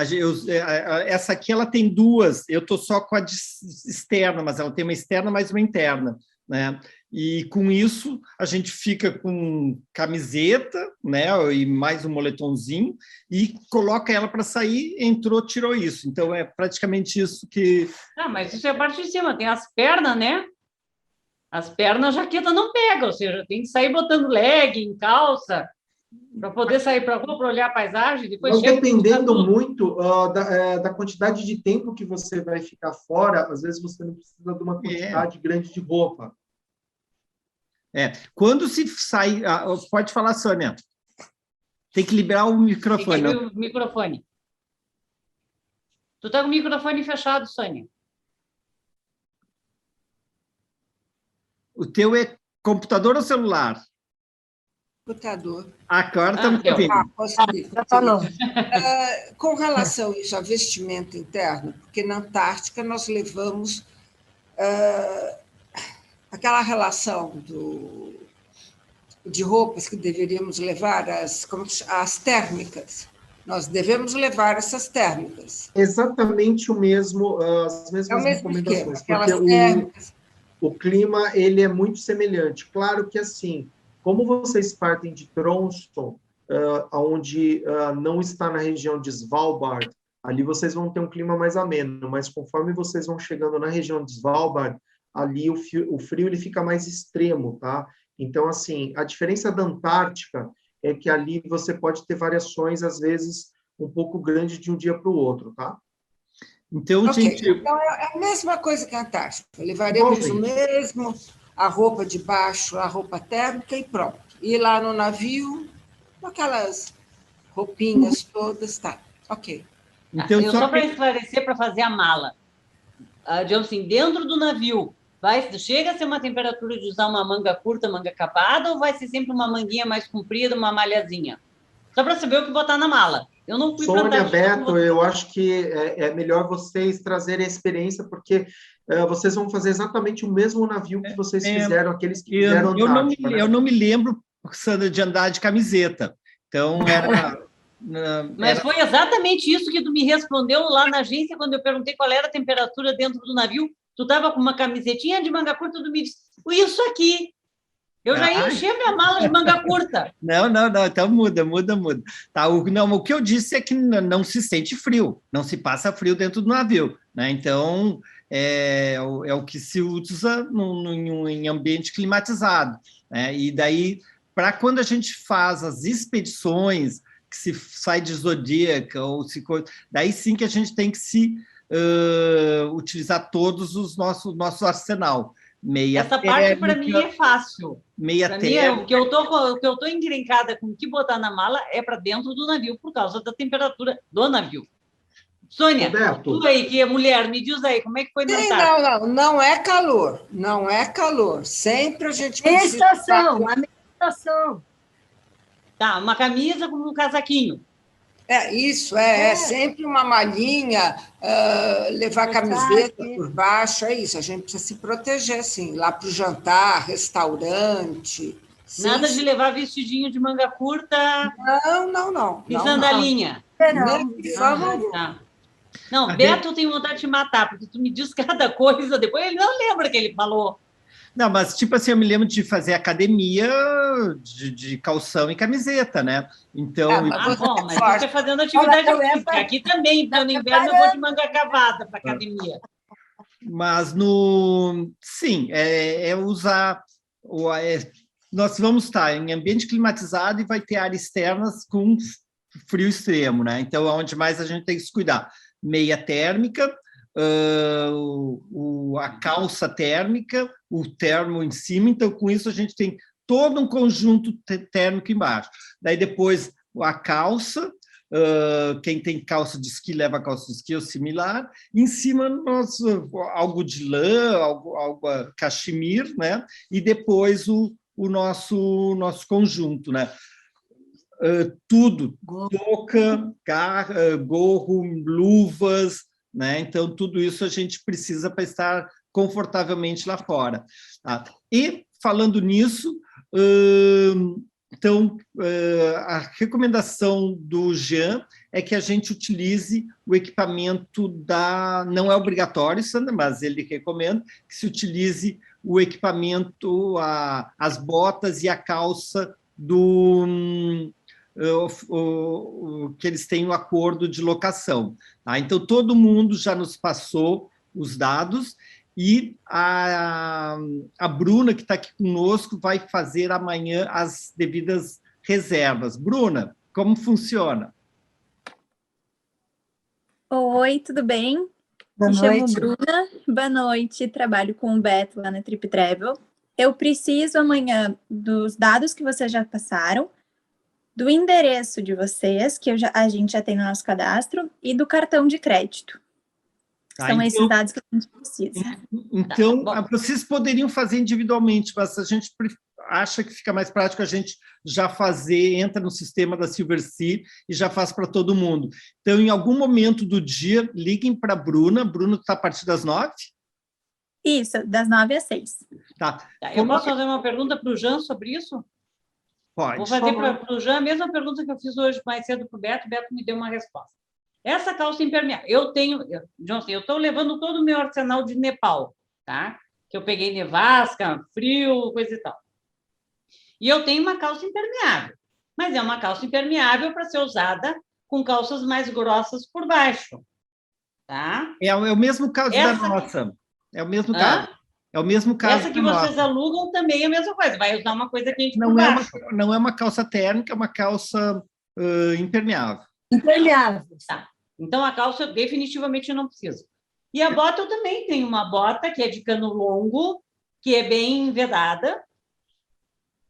essa aqui ela tem duas, eu estou só com a externa, mas ela tem uma externa mais uma interna, né? E com isso a gente fica com camiseta, né? E mais um moletomzinho e coloca ela para sair, entrou, tirou isso. Então é praticamente isso que. Ah, mas isso é a parte de cima, tem as pernas, né? As pernas a jaqueta não pega, ou seja, tem que sair botando legging, calça, para poder sair para a rua, para olhar a paisagem. Depois dependendo muito da quantidade de tempo que você vai ficar fora, às vezes você não precisa de uma quantidade grande de roupa. Quando se sai... pode falar, Sônia. Tem que liberar o microfone. Tem que abrir o microfone. Tu está com o microfone fechado, Sônia. O teu é computador ou celular? Computador. Agora estamos ouvindo. Consegui. Já falou. Com relação a isso, a vestimenta interna, porque na Antártica nós levamos aquela relação de roupas que deveríamos levar, as térmicas. Nós devemos levar essas térmicas. Exatamente as mesmas recomendações. Porque o clima ele é muito semelhante. Claro que, assim, como vocês partem de Tromsø, onde não está na região de Svalbard, ali vocês vão ter um clima mais ameno, mas conforme vocês vão chegando na região de Svalbard, ali o frio ele fica mais extremo, tá? Então, assim, a diferença da Antártica é que ali você pode ter variações, às vezes, um pouco grandes de um dia para o outro, tá? Então, gente... Então, é a mesma coisa que a Antártica. Levaremos o mesmo, a roupa de baixo, a roupa térmica e pronto. E lá no navio, com aquelas roupinhas todas, tá. Ok. Então, só para esclarecer, para fazer a mala. Digamos assim, dentro do navio, chega a ser uma temperatura de usar uma manga curta, manga capada, ou vai ser sempre uma manguinha mais comprida, uma malhazinha? Só para saber o que botar na mala. Eu não fui para Sônia, Beto, eu acho que é melhor vocês trazerem a experiência, porque vocês vão fazer exatamente o mesmo navio que vocês fizeram, aqueles que fizeram Antártica. Eu não me lembro, Sandra, de andar de camiseta. Então, era... Mas foi exatamente isso que tu me respondeu lá na agência, quando eu perguntei qual era a temperatura dentro do navio. Tu estava com uma camisetinha de manga curta, tu me disse, isso aqui. Eu já enchi minha mala de manga curta. Não, então muda. Tá, o que eu disse é que não se sente frio, não se passa frio dentro do navio, né? Então, é o que se usa em ambiente climatizado, né? E daí, para quando a gente faz as expedições, que se sai de Zodíaca, daí sim que a gente tem que utilizar todos os nosso arsenal. Essa parte para mim é fácil. Meia térmica. O que eu tô encrencada com o que botar na mala é para dentro do navio, por causa da temperatura do navio. Sônia, tu aí, que é mulher, me diz aí, como é que foi na Antártica? Não é calor. Não é calor. Sempre a gente precisa... A meditação. Tá, uma camisa com um casaquinho. É sempre uma malhinha, levar camiseta por baixo, é isso. A gente precisa se proteger, assim, lá para o jantar, restaurante. Nada de levar vestidinho de manga curta. Não. E sandalinha. Não, Beto tem vontade de te matar, porque tu me diz cada coisa, depois ele não lembra que ele falou. Não, mas tipo assim, eu me lembro de fazer academia de calção e camiseta, né? Então... mas você está fazendo atividade física. Aqui também, no inverno, eu vou de manga cavada para academia. Mas sim, usar... nós vamos estar em ambiente climatizado e vai ter áreas externas com frio extremo, né? Então, é onde mais a gente tem que se cuidar. Meia térmica, a calça térmica, o termo em cima, então com isso a gente tem todo um conjunto térmico embaixo. Daí depois a calça, quem tem calça de esqui leva calça de esqui ou similar, em cima algo de lã, algo cachemir, né? E depois o nosso conjunto, né? Tudo, touca, gorro, luvas, né? Então, tudo isso a gente precisa para estar confortavelmente lá fora. Tá? E, falando nisso, então, a recomendação do Jean é que a gente utilize o equipamento não é obrigatório, Sandra, mas ele recomenda que se utilize o equipamento, as botas e a calça que eles têm o acordo de locação. Tá? Então, todo mundo já nos passou os dados e a Bruna, que está aqui conosco, vai fazer amanhã as devidas reservas. Bruna, como funciona? Oi, tudo bem? Boa Me chamo noite. Bruna. Boa noite, trabalho com o Beto lá na Trip Travel. Eu preciso amanhã dos dados que vocês já passaram, do endereço de vocês, que a gente já tem no nosso cadastro, e do cartão de crédito. São esses dados que a gente precisa. Então, vocês poderiam fazer individualmente, mas a gente acha que fica mais prático a gente já entra no sistema da Silversea e já faz para todo mundo. Então, em algum momento do dia, liguem para a Bruna. Bruna está a partir das 9? Isso, das 9 às 6. Tá. Eu posso fazer uma pergunta para o Jean sobre isso? Pode. Vou fazer para o Jean a mesma pergunta que eu fiz hoje mais cedo para o Beto me deu uma resposta. Essa calça impermeável, Johnson, eu estou levando todo o meu arsenal de Nepal, tá? Que eu peguei nevasca, frio, coisa e tal. E eu tenho uma calça impermeável, mas é uma calça impermeável para ser usada com calças mais grossas por baixo, tá? É o mesmo caso da nossa. É o mesmo caso. É o mesmo caso. Essa que vocês alugam também é a mesma coisa. Vai usar uma coisa quente por baixo. Não é uma calça térmica, é uma calça impermeável. Impermeável. Tá. Então, a calça eu definitivamente não preciso. E a bota, eu também tenho uma bota que é de cano longo, que é bem vedada,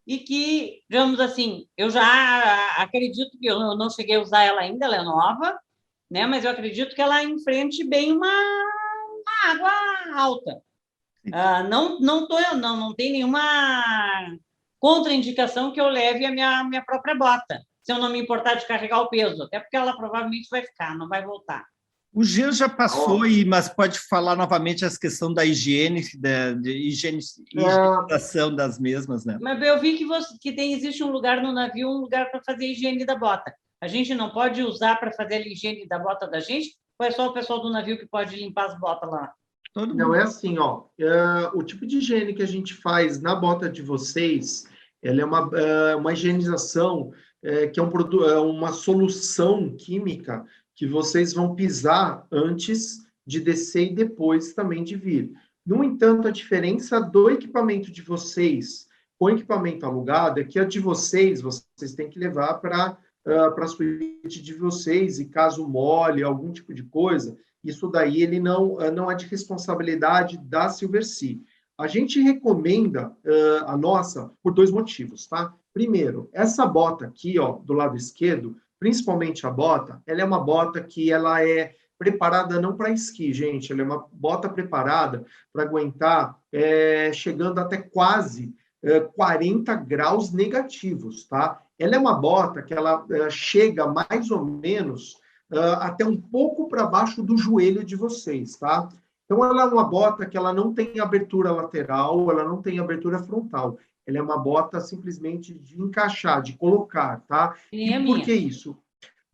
e que, digamos assim, eu já acredito que eu não cheguei a usar ela ainda, ela é nova, né? Mas eu acredito que ela enfrente bem uma água alta. Não tem nenhuma contraindicação que eu leve a minha própria bota, se eu não me importar de carregar o peso, até porque ela provavelmente vai ficar, não vai voltar. O Jean já passou, mas pode falar novamente essa questão da higiene, higienização das mesmas, né? Mas eu vi que existe um lugar no navio, um lugar para fazer a higiene da bota. A gente não pode usar para fazer a higiene da bota da gente? Ou é só o pessoal do navio que pode limpar as botas lá? Não, é assim, ó. O tipo de higiene que a gente faz na bota de vocês, ela é uma higienização que é uma solução química que vocês vão pisar antes de descer e depois também de vir. No entanto, a diferença do equipamento de vocês com o equipamento alugado é que a de vocês têm que levar para a suíte de vocês, e caso molhe algum tipo de coisa, isso daí ele não é de responsabilidade da Silversea. A gente recomenda a nossa por 2 motivos, tá? Primeiro, essa bota aqui, ó, do lado esquerdo, principalmente a bota, ela é uma bota que ela é preparada não para esqui, gente, ela é uma bota preparada para aguentar chegando até quase 40 graus negativos, tá? Ela é uma bota que ela chega mais ou menos até um pouco para baixo do joelho de vocês, tá? Então, ela é uma bota que ela não tem abertura lateral, ela não tem abertura frontal. Ela é uma bota simplesmente de encaixar, de colocar, tá? E por que isso?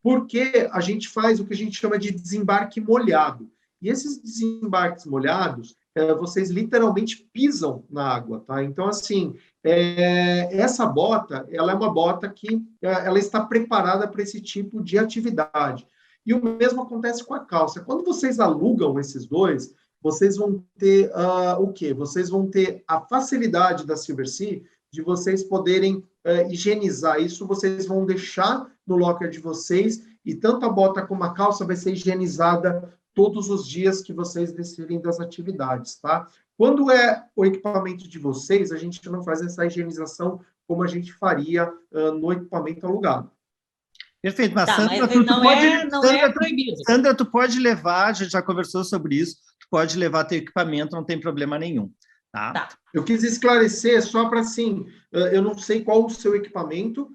Porque a gente faz o que a gente chama de desembarque molhado. E esses desembarques molhados, vocês literalmente pisam na água, tá? Então, assim, essa bota, ela é uma bota que ela está preparada para esse tipo de atividade. E o mesmo acontece com a calça. Quando vocês alugam esses dois, vocês vão ter o quê? Vocês vão ter a facilidade da Silversea de vocês poderem higienizar isso, vocês vão deixar no locker de vocês, e tanto a bota como a calça vai ser higienizada todos os dias que vocês descerem das atividades, tá? Quando é o equipamento de vocês, a gente não faz essa higienização como a gente faria no equipamento alugado. Perfeito, mas Tá, Sandra, mas tu não pode, é proibido. Sandra, tu pode levar, a gente já conversou sobre isso, tu pode levar teu equipamento, não tem problema nenhum, tá? Tá. Eu quis esclarecer só para assim, eu não sei qual o seu equipamento,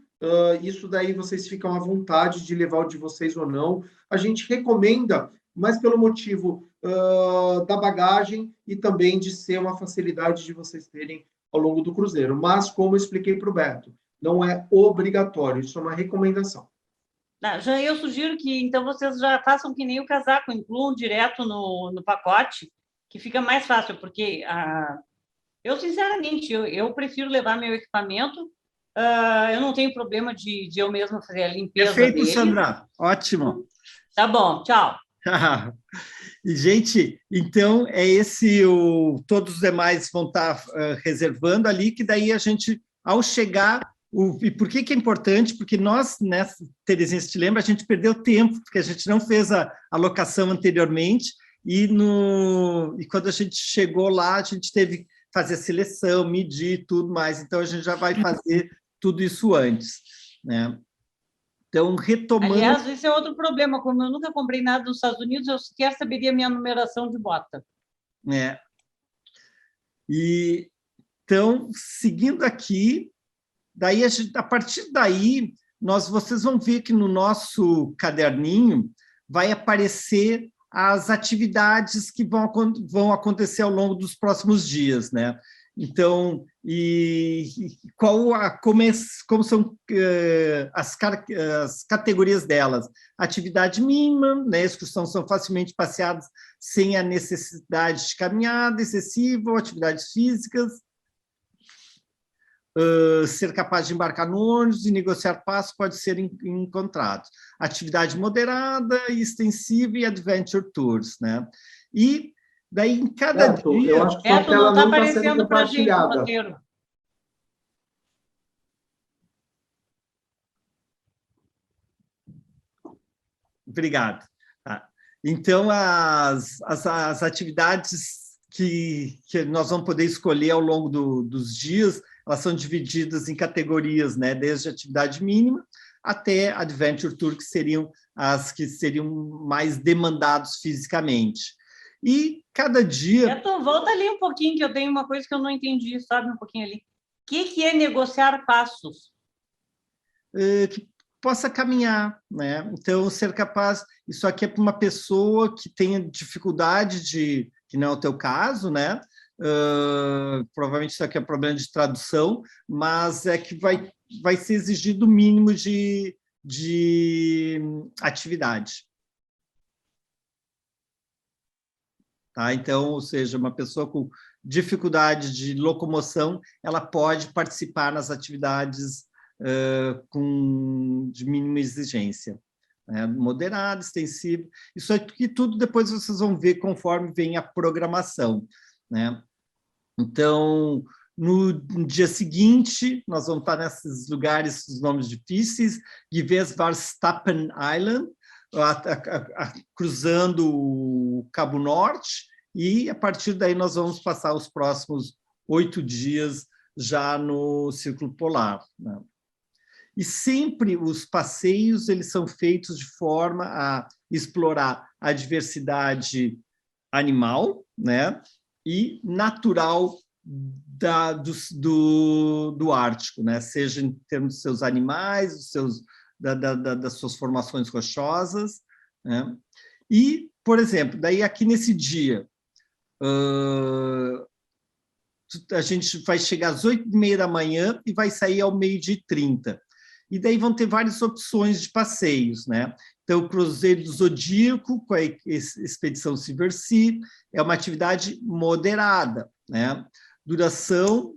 isso daí vocês ficam à vontade de levar o de vocês ou não. A gente recomenda, mas pelo motivo da bagagem e também de ser uma facilidade de vocês terem ao longo do cruzeiro. Mas, como eu expliquei para o Beto, não é obrigatório, isso é uma recomendação. Já eu sugiro que, então, vocês já façam que nem o casaco, incluam direto no pacote, que fica mais fácil, porque eu, sinceramente, eu prefiro levar meu equipamento, eu não tenho problema de eu mesma fazer a limpeza Perfeito, dele. Sandra, ótimo. Tá bom, tchau. E, gente, então, é esse, todos os demais vão estar reservando ali, que daí a gente, ao chegar... E por que é importante? Porque nós, né, Terezinha, se te lembra, a gente perdeu tempo, porque a gente não fez a alocação anteriormente, e quando a gente chegou lá, a gente teve que fazer a seleção, medir tudo mais, então a gente já vai fazer tudo isso antes, né? Então, retomando... Aliás, esse é outro problema, como eu nunca comprei nada nos Estados Unidos, eu sequer saberia a minha numeração de bota. E, então, seguindo aqui, daí a partir daí, vocês vão ver que no nosso caderninho vai aparecer as atividades que vão acontecer ao longo dos próximos dias, né? Então, como são as categorias delas? Atividade mínima, né? Excursão são facilmente passeadas sem a necessidade de caminhada excessiva, ou atividades físicas, ser capaz de embarcar no ônibus e negociar passos pode ser encontrado. Atividade moderada, extensiva e adventure tours, né? E daí em cada dia... Eu acho que a tela não está sendo compartilhada. Obrigado. Tá. Então, as atividades que nós vamos poder escolher ao longo dos dias, elas são divididas em categorias, né? Desde atividade mínima até Adventure Tour, que seriam as que seriam mais demandados fisicamente. E cada dia... Beto, volta ali um pouquinho, que eu tenho uma coisa que eu não entendi, sabe? Um pouquinho ali. O que é negociar passos? Que possa caminhar, né? Então, ser capaz... Isso aqui é para uma pessoa que tenha dificuldade de... que não é o teu caso, né? Provavelmente isso aqui é problema de tradução, mas é que vai ser exigido o mínimo de atividade. Tá? Então, ou seja, uma pessoa com dificuldade de locomoção, ela pode participar nas atividades de mínima exigência. Moderado, extensivo, isso aqui tudo depois vocês vão ver conforme vem a programação, né? Então, no dia seguinte, nós vamos estar nesses lugares, os nomes difíceis, Geweswarstappen Island, cruzando o Cabo Norte, e a partir daí nós vamos passar os próximos 8 dias já no Círculo Polar, né? E sempre os passeios eles são feitos de forma a explorar a diversidade animal, né, e natural do Ártico, né, seja em termos dos seus animais, das suas formações rochosas, né? E, por exemplo, daí aqui nesse dia, a gente vai chegar às 8h30 da manhã e vai sair ao 12h30. E daí vão ter várias opções de passeios, né? Então, o Cruzeiro do Zodíaco, com a expedição Silversea, é uma atividade moderada, né? Duração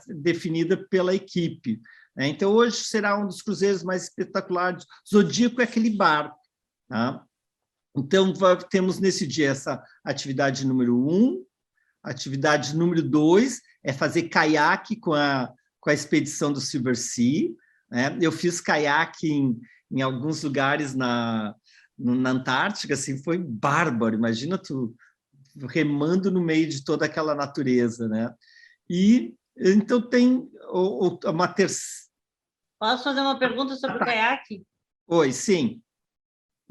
definida pela equipe, né? Então, hoje será um dos cruzeiros mais espetaculares. Zodíaco é aquele barco, tá? Então, temos nesse dia essa atividade número 1, atividade número 2 é fazer caiaque com a expedição do Silversea. Eu fiz caiaque em alguns lugares na Antártica, assim, foi bárbaro, imagina tu remando no meio de toda aquela natureza, né? E então tem uma terceira... Posso fazer uma pergunta sobre o caiaque? Oi, sim.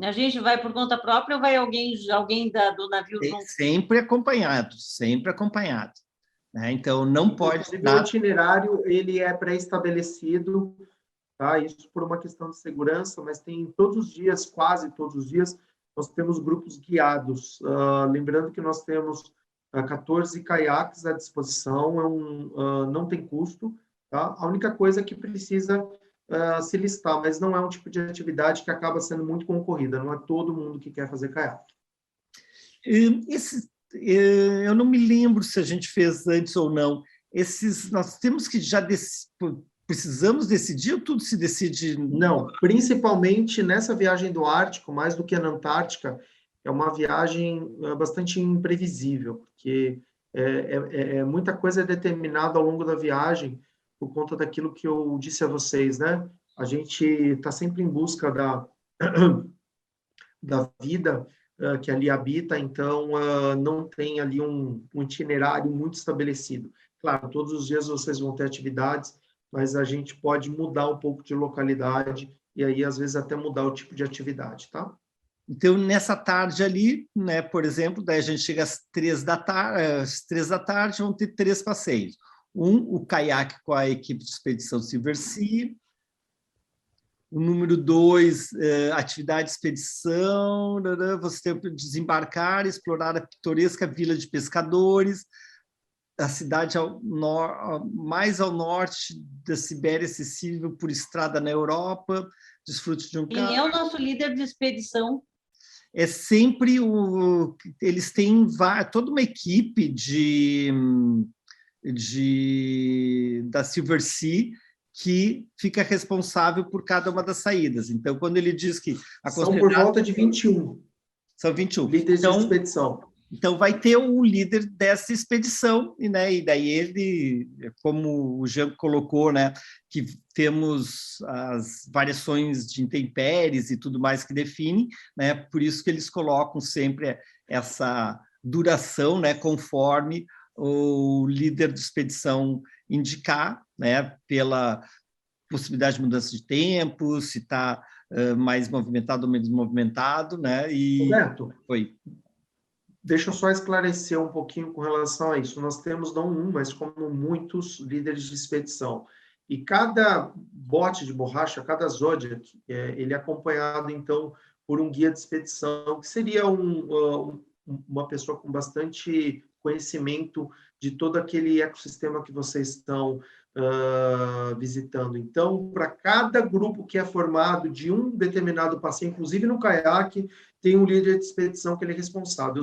A gente vai por conta própria ou vai alguém do navio junto? Sempre acompanhado, sempre acompanhado. Né? Então, não pode... O itinerário, ele é pré-estabelecido, tá? Isso por uma questão de segurança, mas tem todos os dias, quase todos os dias, nós temos grupos guiados. Lembrando que nós temos 14 caiaques à disposição, não tem custo, tá? A única coisa é que precisa se listar, mas não é um tipo de atividade que acaba sendo muito concorrida, não é todo mundo que quer fazer caiaque. Eu não me lembro se a gente fez antes ou não. Nós temos que precisamos decidir ou tudo se decide? Não, principalmente nessa viagem do Ártico, mais do que na Antártica, é uma viagem bastante imprevisível, porque muita coisa é determinada ao longo da viagem por conta daquilo que eu disse a vocês, né? A gente está sempre em busca da vida que ali habita, então não tem ali um itinerário muito estabelecido. Claro, todos os dias vocês vão ter atividades, mas a gente pode mudar um pouco de localidade e aí, às vezes, até mudar o tipo de atividade, tá? Então, nessa tarde ali, né, por exemplo, daí a gente chega às 3 da tarde, vão ter 3 passeios. O caiaque com a equipe de expedição Silversea. O número 2, atividade de expedição, você tem que desembarcar, explorar a pitoresca vila de pescadores, a cidade mais ao norte da Sibéria, acessível por estrada na Europa, desfrute de um carro. Quem é o nosso líder de expedição? É sempre eles têm toda uma equipe da Silversea que fica responsável por cada uma das saídas. Então, quando ele diz que... São por volta de 21. São 21. Líderes de expedição. Então, vai ter o líder dessa expedição, né? E daí ele, como o Jean colocou, né, que temos as variações de intempéries e tudo mais que definem, né? Por isso que eles colocam sempre essa duração, né, conforme o líder de expedição indicar, né, pela possibilidade de mudança de tempo, se está mais movimentado ou menos movimentado, né? Roberto, Oi. Deixa eu só esclarecer um pouquinho com relação a isso. Nós temos não um, mas como muitos líderes de expedição. E cada bote de borracha, cada Zodiac, ele é acompanhado, então, por um guia de expedição, que seria uma pessoa com bastante conhecimento de todo aquele ecossistema que vocês estão visitando. Então, para cada grupo que é formado de um determinado passeio, inclusive no caiaque, tem um líder de expedição que ele é responsável.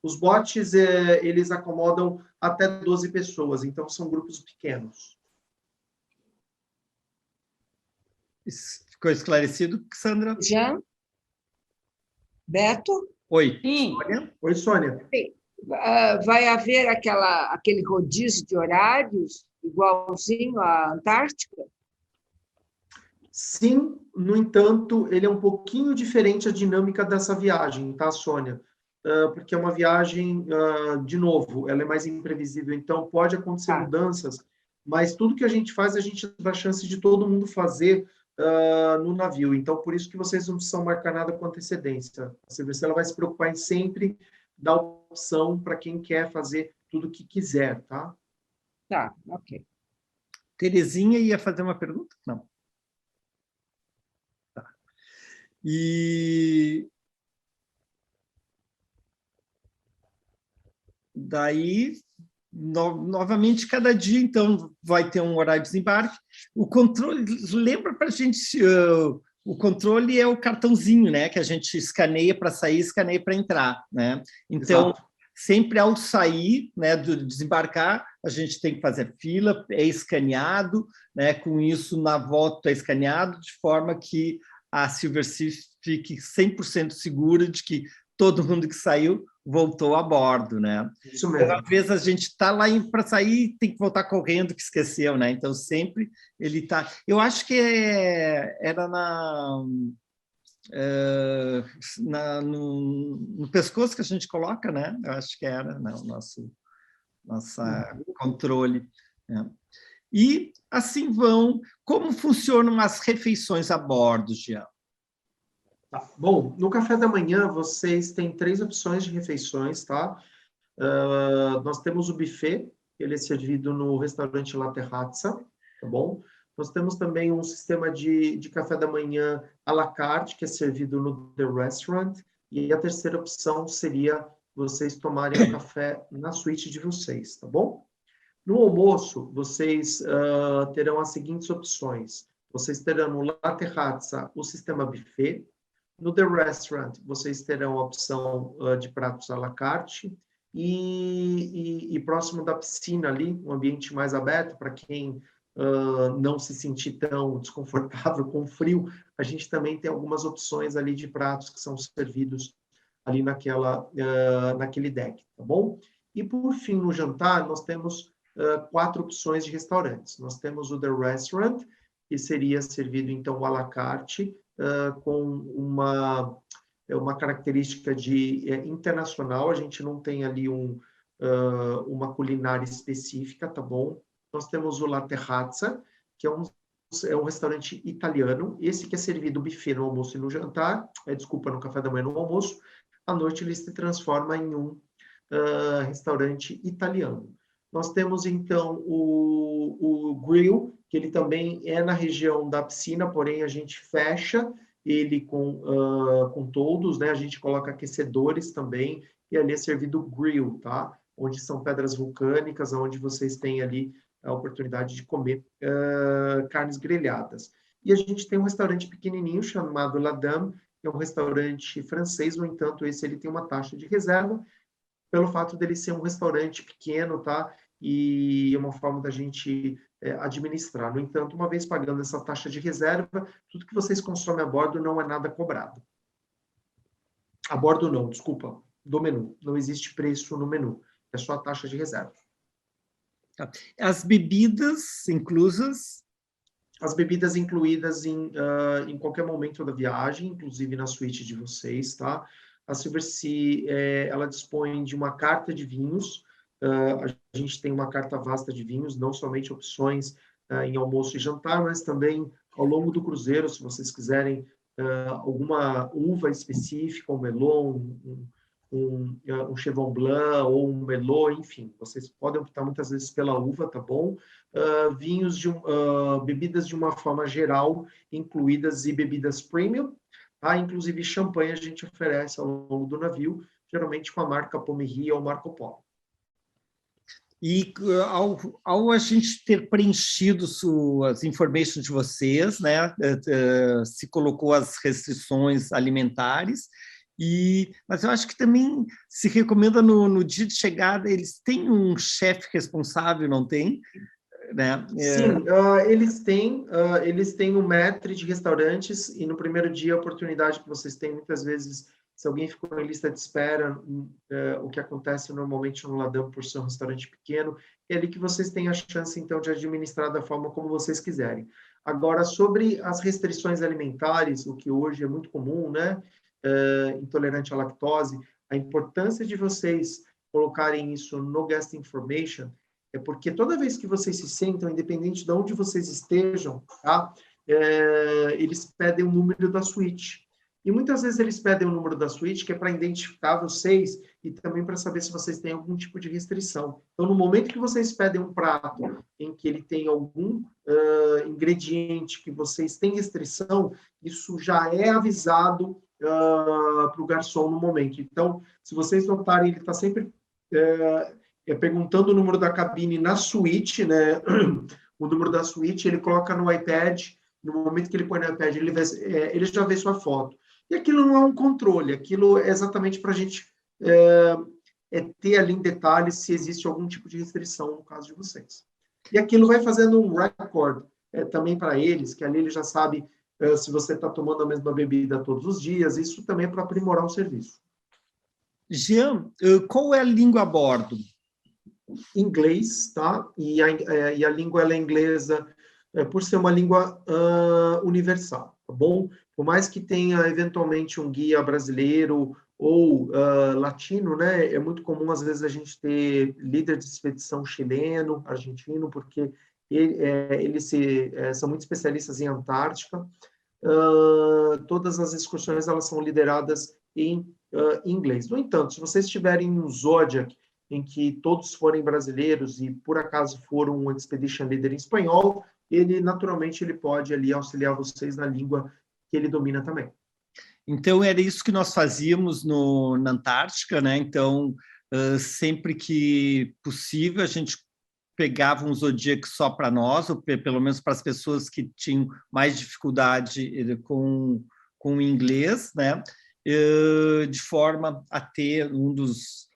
Os botes, eles acomodam até 12 pessoas, então são grupos pequenos. Ficou esclarecido, Sandra? Já? Beto? Oi. Sim. Sônia? Oi, Sônia. Sim. Vai haver aquele rodízio de horários igualzinho à Antártica? Sim, no entanto, ele é um pouquinho diferente a dinâmica dessa viagem, tá, Sônia? Porque é uma viagem, de novo, ela é mais imprevisível, então pode acontecer mudanças, mas tudo que a gente faz, a gente dá chance de todo mundo fazer no navio. Então, por isso que vocês não precisam marcar nada com antecedência. A Silversea, ela vai se preocupar em sempre dar opção para quem quer fazer tudo o que quiser, tá? Tá, ok. Terezinha ia fazer uma pergunta? Não. Tá. E daí, novamente, cada dia, então, vai ter um horário de desembarque. O controle, lembra para a gente, o controle é o cartãozinho, né, que a gente escaneia para sair, escaneia para entrar, né? Então, exato. Sempre ao sair, né, do desembarcar, a gente tem que fazer fila, é escaneado, né, com isso, na volta é escaneado, de forma que a Silversea fique 100% segura de que todo mundo que saiu voltou a bordo, né? Isso mesmo. Às vezes a gente está lá para sair tem que voltar correndo, que esqueceu, né? Então, sempre ele está... Eu acho que era no pescoço que a gente coloca, né? Eu acho que era, né? O nosso controle. Né? E assim vão... Como funcionam as refeições a bordo, Jean? Tá. Bom, no café da manhã, vocês têm 3 opções de refeições, tá? Nós temos o buffet, ele é servido no restaurante La Terrazza, tá bom? Nós temos também um sistema de café da manhã à la carte, que é servido no The Restaurant, e a terceira opção seria vocês tomarem o café na suíte de vocês, tá bom? No almoço, vocês terão as seguintes opções. Vocês terão no La Terrazza o sistema buffet. No The Restaurant, vocês terão a opção de pratos à la carte. E próximo da piscina ali, um ambiente mais aberto, para quem não se sentir tão desconfortável com o frio, a gente também tem algumas opções ali de pratos que são servidos ali naquele deck, tá bom? E por fim, no jantar, nós temos 4 opções de restaurantes. Nós temos o The Restaurant, que seria servido, então, à la carte, com uma característica internacional. A gente não tem ali uma culinária específica, tá bom? Nós temos o La Terrazza, que é um restaurante italiano. Esse que é servido buffet no almoço e no jantar, no café da manhã e no almoço. À noite ele se transforma em um restaurante italiano. Nós temos, então, o grill, que ele também é na região da piscina, porém a gente fecha ele com toldos, né? A gente coloca aquecedores também, e ali é servido grill, tá? Onde são pedras vulcânicas, onde vocês têm ali a oportunidade de comer carnes grelhadas. E a gente tem um restaurante pequenininho chamado La Dame, que é um restaurante francês. No entanto, esse ele tem uma taxa de reserva, pelo fato dele ser um restaurante pequeno, tá? E é uma forma da gente administrar. No entanto, uma vez pagando essa taxa de reserva, tudo que vocês consomem a bordo não é nada cobrado. A bordo não, desculpa, do menu. Não existe preço no menu, é só a taxa de reserva. As bebidas inclusas? As bebidas incluídas em qualquer momento da viagem, inclusive na suíte de vocês, tá? A Silversea, ela dispõe de uma carta de vinhos. A gente tem uma carta vasta de vinhos, não somente opções em almoço e jantar, mas também ao longo do cruzeiro, se vocês quiserem alguma uva específica, um melon, um Cheval Blanc ou um Merlot, enfim, vocês podem optar muitas vezes pela uva, tá bom? Vinhos, bebidas de uma forma geral, incluídas e bebidas premium, tá? Inclusive champanhe a gente oferece ao longo do navio, geralmente com a marca Pommery ou Marco Polo. E ao a gente ter preenchido as informações de vocês, né, se colocou as restrições alimentares, mas eu acho que também se recomenda no dia de chegada, eles têm um chefe responsável, não tem? Né? Sim, eles têm um maître de restaurantes, e no primeiro dia a oportunidade que vocês têm, muitas vezes, se alguém ficou em lista de espera, o que acontece normalmente no La Dame por ser um restaurante pequeno, é ali que vocês têm a chance, então, de administrar da forma como vocês quiserem. Agora, sobre as restrições alimentares, o que hoje é muito comum, né? Intolerante à lactose, a importância de vocês colocarem isso no Guest Information é porque toda vez que vocês se sentam, independente de onde vocês estejam, tá? Eles pedem o número da suíte. E muitas vezes eles pedem o número da suíte, que é para identificar vocês e também para saber se vocês têm algum tipo de restrição. Então, no momento que vocês pedem um prato em que ele tem algum ingrediente que vocês têm restrição, isso já é avisado para o garçom no momento. Então, se vocês notarem, ele está sempre perguntando o número da cabine na suíte, né? O número da suíte, ele coloca no iPad. No momento que ele põe no iPad, ele já vê sua foto. E aquilo não é um controle, aquilo é exatamente para a gente ter ali em detalhes se existe algum tipo de restrição no caso de vocês. E aquilo vai fazendo um record também para eles, que ali ele já sabe se você está tomando a mesma bebida todos os dias. Isso também é para aprimorar o serviço. Jean, qual é a língua a bordo? Inglês, tá? E a língua ela é inglesa por ser uma língua universal, tá bom? Por mais que tenha eventualmente um guia brasileiro ou latino, né? É muito comum às vezes a gente ter líder de expedição chileno, argentino, porque eles são muito especialistas em Antártica. todas as excursões elas são lideradas em inglês. No entanto, se vocês tiverem um Zodiac em que todos forem brasileiros e por acaso for um Expedition Leader em espanhol, ele naturalmente ele pode ali auxiliar vocês na língua que ele domina também. Então, era isso que nós fazíamos na Antártica, né? Então, sempre que possível, a gente pegava um Zodiac só para nós, ou pelo menos para as pessoas que tinham mais dificuldade com o inglês, né? De forma a ter um dos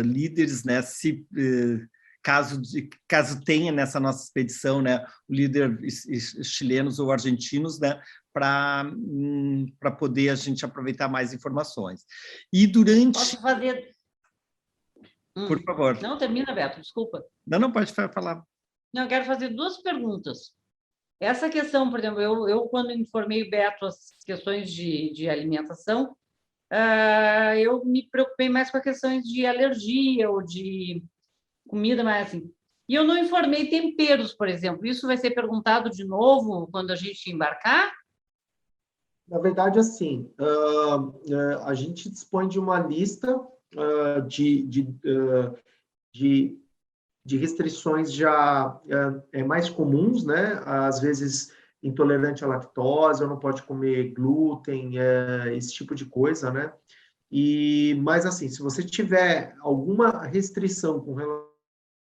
líderes, né? Caso tenha nessa nossa expedição, né, o líder chilenos ou argentinos, né, para poder a gente aproveitar mais informações. E durante... Posso fazer... Por favor. Não, termina, Beto, desculpa. Não, pode falar. Não, eu quero fazer 2 perguntas. Essa questão, por exemplo, eu quando informei o Beto as questões de alimentação, eu me preocupei mais com as questões de alergia ou de comida, mas assim... E eu não informei temperos, por exemplo. Isso vai ser perguntado de novo quando a gente embarcar? Na verdade, assim, a gente dispõe de uma lista de restrições já mais comuns, né? Às vezes, intolerante à lactose, ou não pode comer glúten, esse tipo de coisa, né? Mas, assim, se você tiver alguma restrição com relação